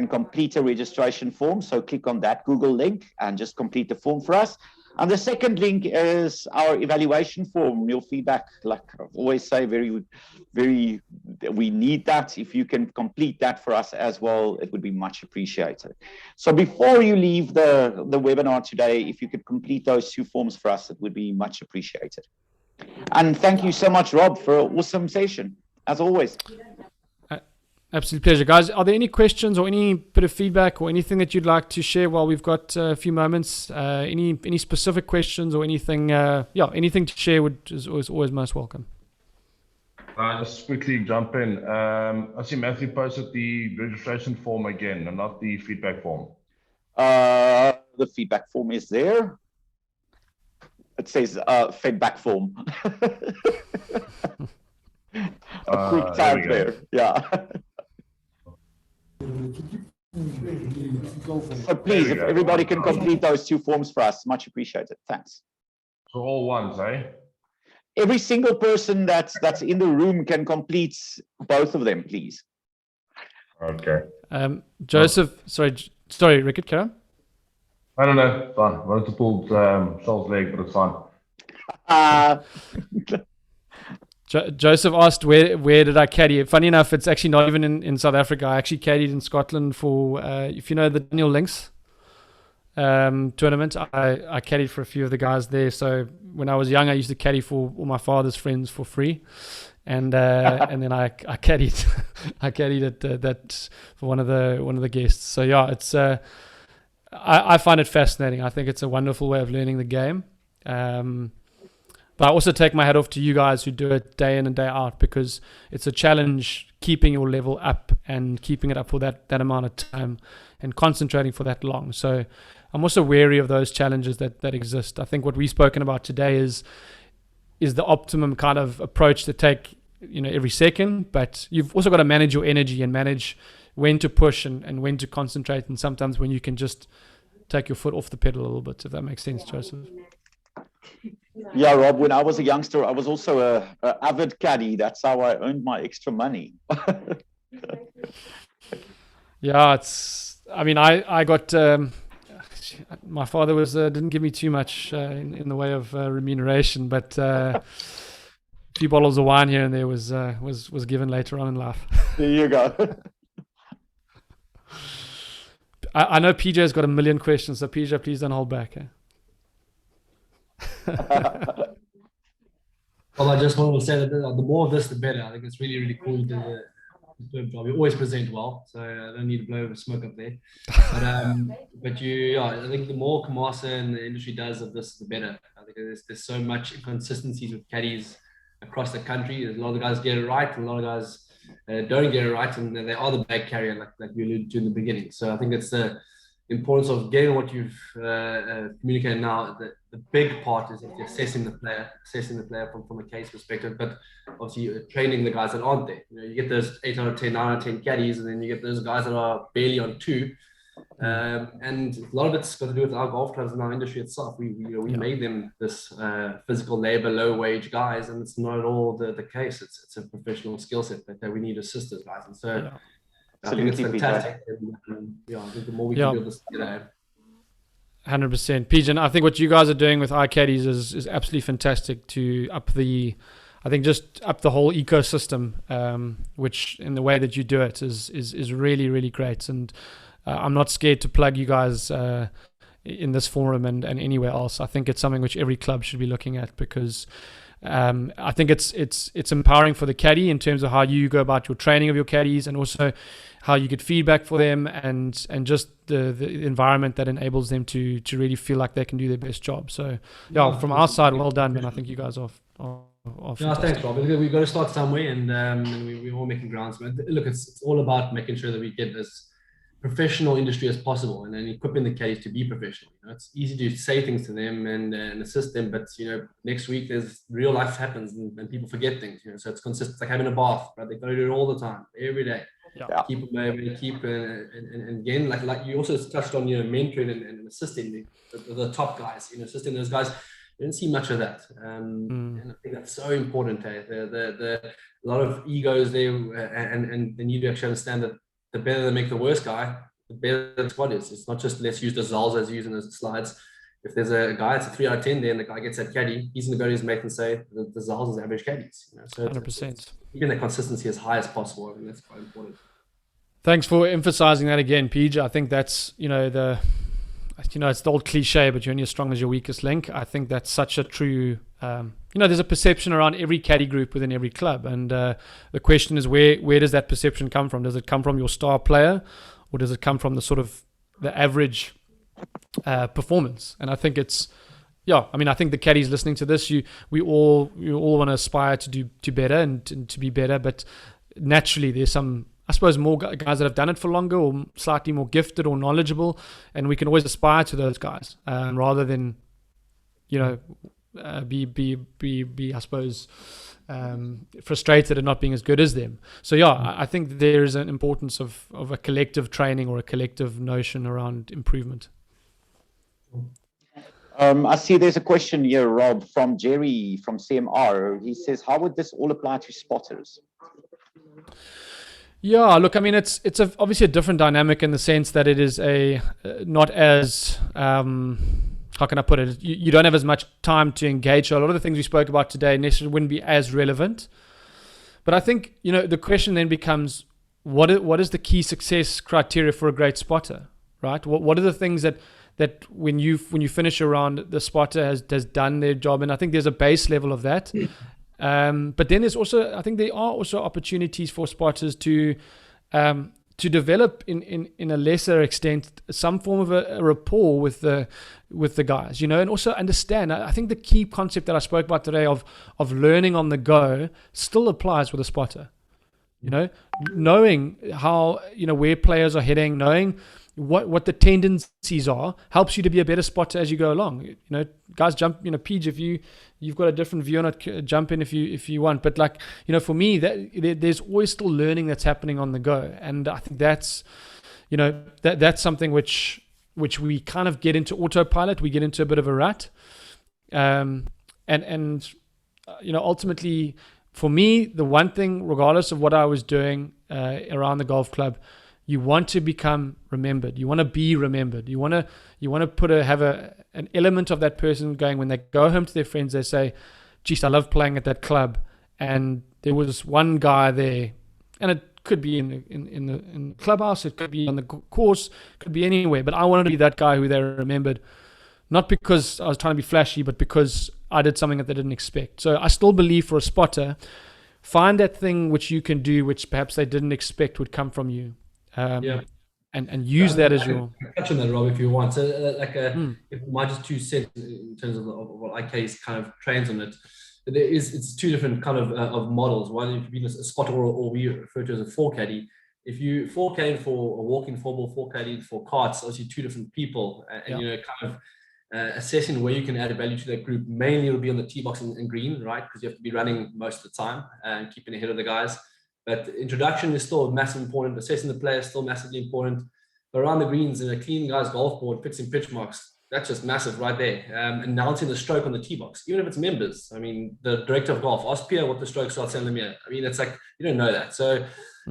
complete a registration form, so click on that Google link and just complete the form for us. And the second link is our evaluation form, your feedback. Like I always say, we need that. If you can complete that for us as well, it would be much appreciated. So before you leave the webinar today, if you could complete those 2 forms for us, it would be much appreciated. And thank you so much, Rob, for an awesome session, as always. Absolute pleasure, guys. Are there any questions or any bit of feedback or anything that you'd like to share while we've got a few moments? Any specific questions or anything? Anything to share is always most welcome. Just quickly jump in. I see Matthew posted the registration form again, and not the feedback form. The feedback form is there. It says feedback form. A quick tag there. Yeah. So please, if everybody can complete those 2 forms for us, much appreciated. Thanks. So all ones, eh? Every single person that's in the room can complete both of them, please. Okay. Joseph, sorry, Rickard, carry on. I don't know. It's fine. I wanted to pull Saul's leg, but it's fine. Joseph asked where did I caddy? Funny enough, it's actually not even in South Africa. I actually caddied in Scotland for, if you know the Daniel Links tournament, I caddied for a few of the guys there. So when I was young, I used to caddy for all my father's friends for free. And then I caddied at that for one of the guests. So yeah, it's I find it fascinating. I think it's a wonderful way of learning the game. But I also take my hat off to you guys who do it day in and day out, because it's a challenge keeping your level up and keeping it up for that amount of time and concentrating for that long. So I'm also wary of those challenges that exist. I think what we've spoken about today is the optimum kind of approach to take, every second, but you've also got to manage your energy and manage when to push and when to concentrate, and sometimes when you can just take your foot off the pedal a little bit, if that makes sense, Joseph. Yeah, Rob, when I was a youngster, I was also a avid caddy. That's how I earned my extra money. Yeah, I got, my father didn't give me too much in the way of remuneration, but a few bottles of wine here and there was given later on in life. There you go. I know PJ's got a million questions, so PJ, please don't hold back. Well, I just wanted to say that the more of this, the better. I think it's really, really cool. We always present well, so I don't need to blow smoke up there. But I think the more CMASA and the industry does of this, the better. I think there's so much inconsistencies with caddies across the country. There's a lot of guys get it right, and a lot of guys don't get it right, and they are the bag carrier, like we alluded to in the beginning. So I think it's the importance of getting what you've communicated now. The big part is assessing the player from a case perspective, but obviously training the guys that aren't there. You get those 8 out of 10, 9 out of 10 caddies, and then you get those guys that are barely on 2. And a lot of it's got to do with our golf clubs and our industry itself. We made them this physical labor, low wage guys, and it's not at all the case. It's a professional skill set that we need assisters guys. And so I think it's fantastic. I think the more we can do this today. 100%. Pigeon, I think what you guys are doing with iCaddies is absolutely fantastic to up the whole ecosystem, which in the way that you do it is really, really great. And I'm not scared to plug you guys in this forum and anywhere else. I think it's something which every club should be looking at, because I think it's empowering for the caddy in terms of how you go about your training of your caddies, and also how you get feedback for them, and just the environment that enables them to really feel like they can do their best job. So from our side, well done, man. I think you guys are thanks, Rob. We've got to start somewhere, and we're all making grounds. But look, it's all about making sure that we get as professional industry as possible, and then equipping the caddies to be professional. It's easy to say things to them and assist them, but next week there's real life happens, and people forget things. So it's consistent. It's like having a bath, right? They've got to do it all the time, every day. Keep and again, like you also touched on, mentoring and assisting the top guys. Assisting those guys. I didn't see much of that, and I think that's so important. A lot of egos there, and you do actually understand that the better they make the worst guy, the better the squad is. It's not just let's use the Zals as using the slides. if there's a guy that's a 3 out of 10 there and the guy gets that caddy, he's going to go to his mate and say the Zal's is average caddies. So 100%. Keeping the consistency as high as possible, I think that's quite important. Thanks for emphasizing that again, PJ. I think that's, it's the old cliche, but you're only as strong as your weakest link. I think that's such a true, there's a perception around every caddy group within every club. And the question is, where does that perception come from? Does it come from your star player, or does it come from the sort of the average performance? And I think it's, I think the caddies listening to this, we all want to aspire to do better and to be better. But naturally, there's some, I suppose, more guys that have done it for longer or slightly more gifted or knowledgeable, and we can always aspire to those guys rather than, be I suppose, frustrated at not being as good as them. So I think there is an importance of a collective training or a collective notion around improvement. I see there's a question here, Rob, from Jerry from CMR. He says, how would this all apply to spotters? Yeah, look, I mean, it's obviously a different dynamic in the sense that it is not as, how can I put it? You don't have as much time to engage. So a lot of the things we spoke about today necessarily wouldn't be as relevant. But I think, the question then becomes, what is the key success criteria for a great spotter, right? What are the things that when you finish a round, the spotter has done their job? And I think there's a base level of that. But then there's also, I think there are also opportunities for spotters to develop in a lesser extent some form of a rapport with the guys, and also understand. I think the key concept that I spoke about today of learning on the go still applies with a spotter. Knowing how, where players are heading, knowing what the tendencies are, helps you to be a better spotter as you go along. Guys jump, Peach, if you've got a different view on it, jump in if you want. But for me, there's always still learning that's happening on the go. And I think that's, that's something which we kind of get into autopilot. We get into a bit of a rut. Ultimately for me, the one thing, regardless of what I was doing around the golf club, you want to become remembered. You want to be remembered. You want to have an element of that person going, when they go home to their friends, they say, geez, I love playing at that club. And there was one guy there, and it could be in the clubhouse, it could be on the course, it could be anywhere. But I wanted to be that guy who they remembered, not because I was trying to be flashy, but because I did something that they didn't expect. So I still believe for a spotter, find that thing which you can do, which perhaps they didn't expect would come from you. And use that as your... Touch on that, Rob, if you want. So if my just 2 cents in terms of what IK's kind of trains on it, it's 2 different kind of models. One, if you've been a spotter or we refer to as a 4-caddy. If you 4-caddy for a walking formal, 4-caddy for carts, obviously 2 different people, and kind of assessing where you can add value to that group. Mainly it'll be on the tee box and green, right? Because you have to be running most of the time and keeping ahead of the guys. But introduction is still massively important. Assessing the player is still massively important. But around the greens and a clean guy's golf board, fixing pitch marks, that's just massive right there. Announcing the stroke on the tee box, even if it's members. I mean, the director of golf, ask Pierre what the strokes are, telling me. I mean, it's like, you don't know that. So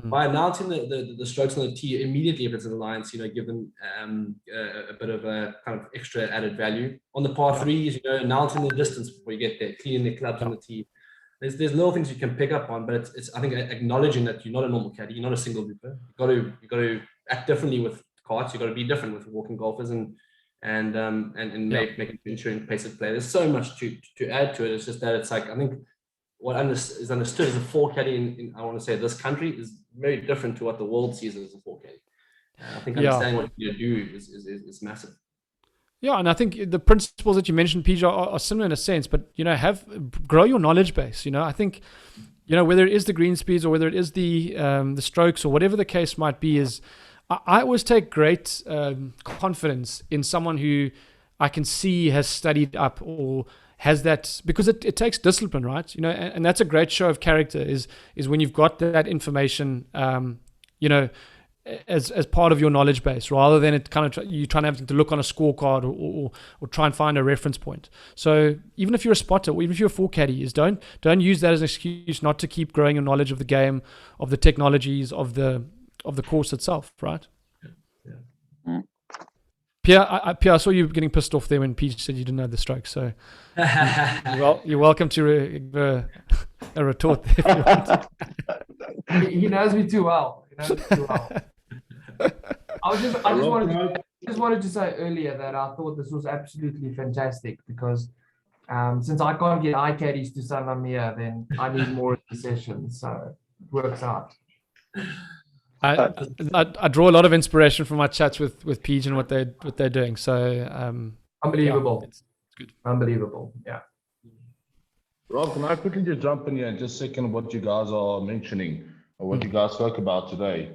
by announcing the strokes on the tee immediately, if it's an alliance, give them a bit of a kind of extra added value. On the par 3s, announcing the distance before you get there, cleaning the clubs on the tee. There's little things you can pick up on, but it's I think acknowledging that you're not a normal caddy, you're not a single grouper. You got to act differently with carts. You got to be different with walking golfers and making ensuring pace of play. There's so much to add to it. It's just that it's like, I think what is understood as a 4-caddy in I want to say this country is very different to what the world sees as a 4-caddy. I think understanding what you do is massive. Yeah, and I think the principles that you mentioned, PJ, are similar in a sense, but grow your knowledge base. I think whether it is the green speeds or whether it is the strokes or whatever the case might be, is I always take great confidence in someone who I can see has studied up or has that, because it takes discipline, right? And that's a great show of character is when you've got that information, as part of your knowledge base, rather than it kind of you trying to have to look on a scorecard or try and find a reference point. So even if you're a spotter, or even if you're a 4-caddy, don't use that as an excuse not to keep growing your knowledge of the game, of the technologies, of the course itself, right? Yeah. Pierre, I saw you getting pissed off there when Peach said you didn't know the stroke. So you're welcome to give a retort there if you want. He knows me too well. I just wanted to say earlier that I thought this was absolutely fantastic because since I can't get iCaddies to Sanlamia, then I need more of the sessions. So it works out. I draw a lot of inspiration from my chats with Peach and what they're doing. So unbelievable. Yeah, it's good. Unbelievable. Yeah. Rob, can I quickly just jump in here and just second what you guys are mentioning or what you guys spoke about today?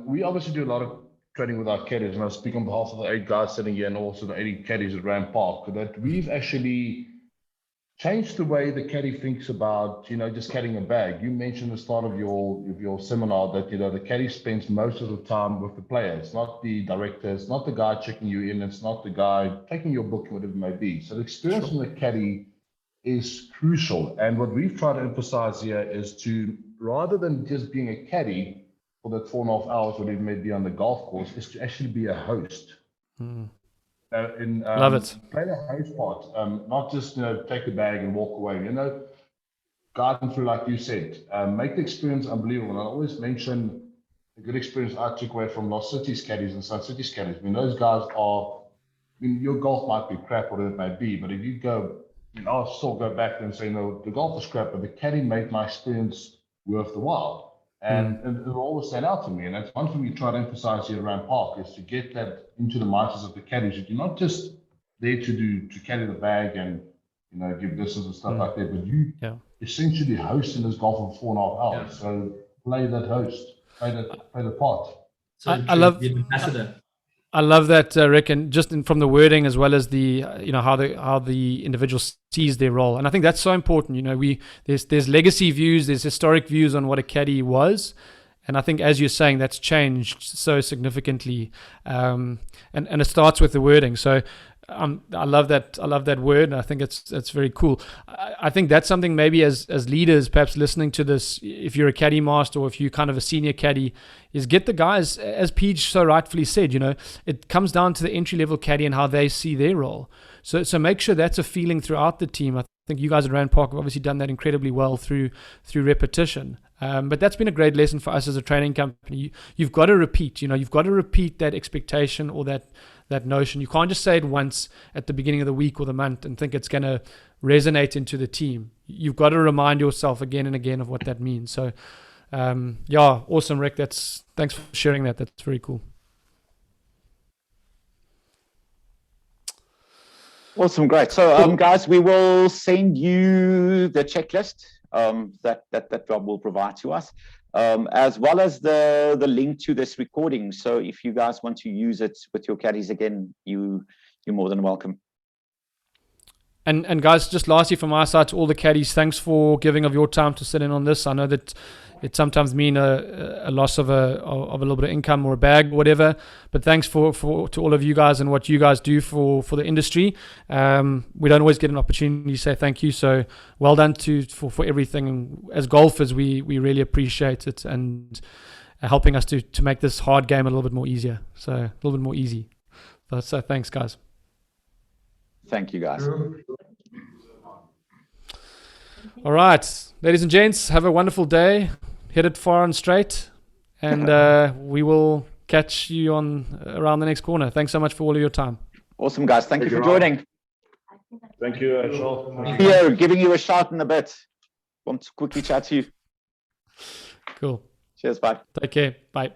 We obviously do a lot of training with our caddies, and I speak on behalf of the 8 guys sitting here and also the 80 caddies at Ram Park, that we've actually changed the way the caddy thinks about, just caddying a bag. You mentioned at the start of your seminar that, the caddy spends most of the time with the players, not the director, it's not the guy checking you in, it's not the guy taking your book, whatever it may be. So the experience from the caddy is crucial. And what we've tried to emphasize here is to, rather than just being a caddy for that 4.5 hours, whatever it may be on the golf course, is to actually be a host. Love it. Play the host part, not just take the bag and walk away. Guide them through, like you said. Make the experience unbelievable. And I always mention a good experience I took away from Lost Cities caddies and Sun Cities caddies. Those guys are. Your golf might be crap, whatever it may be, but if you go, I'll still go back and say, no, the golf is crap, but the caddy made my experience worth the while. And it will always stand out to me. And that's one thing we try to emphasize here around Park, is to get that into the minds of the caddies. You're not just there to carry the bag and give distance and stuff like that, but you essentially hosting this golf for 4.5 hours. Yeah. So play that host, play the part. So I love the ambassador. I love that, Rick, and just from the wording as well as the how the individual sees their role, and I think that's so important. There's legacy views, there's historic views on what a caddy was, and I think, as you're saying, that's changed so significantly, and it starts with the wording. So I love that word, and I think it's very cool. I think that's something maybe as leaders, perhaps listening to this, if you're a caddy master or if you're kind of a senior caddy, is get the guys, as Peach so rightfully said, it comes down to the entry-level caddy and how they see their role. So make sure that's a feeling throughout the team. I think you guys at Rand Park have obviously done that incredibly well through repetition. But that's been a great lesson for us as a training company. You've got to repeat, you've got to repeat that expectation or that notion. You can't just say it once at the beginning of the week or the month and think it's going to resonate into the team. You've got to remind yourself again and again of what that means. So, awesome, Rick. Thanks for sharing that. That's very cool. Awesome, great. So, guys, we will send you the checklist that Rob will provide to us, as well as the link to this recording. So if you guys want to use it with your caddies again, you're more than welcome. And guys, just lastly from my side to all the caddies, thanks for giving of your time to sit in on this. I know that it sometimes means a loss of a little bit of income or a bag, whatever. But thanks to all of you guys and what you guys do for the industry. We don't always get an opportunity to say thank you. So well done for everything. And as golfers, we really appreciate it and helping us to make this hard game a little bit more easier. So a little bit more easy. So thanks, guys. Thank you, guys. All right, ladies and gents, have a wonderful day. Hit it far and straight, and we will catch you around the next corner. Thanks so much for all of your time. Awesome, guys. Thank you for joining. Thank you, Ashol. Theo, giving you a shout in a bit. Want to quickly chat to you. Cool. Cheers, bye. Take care. Bye.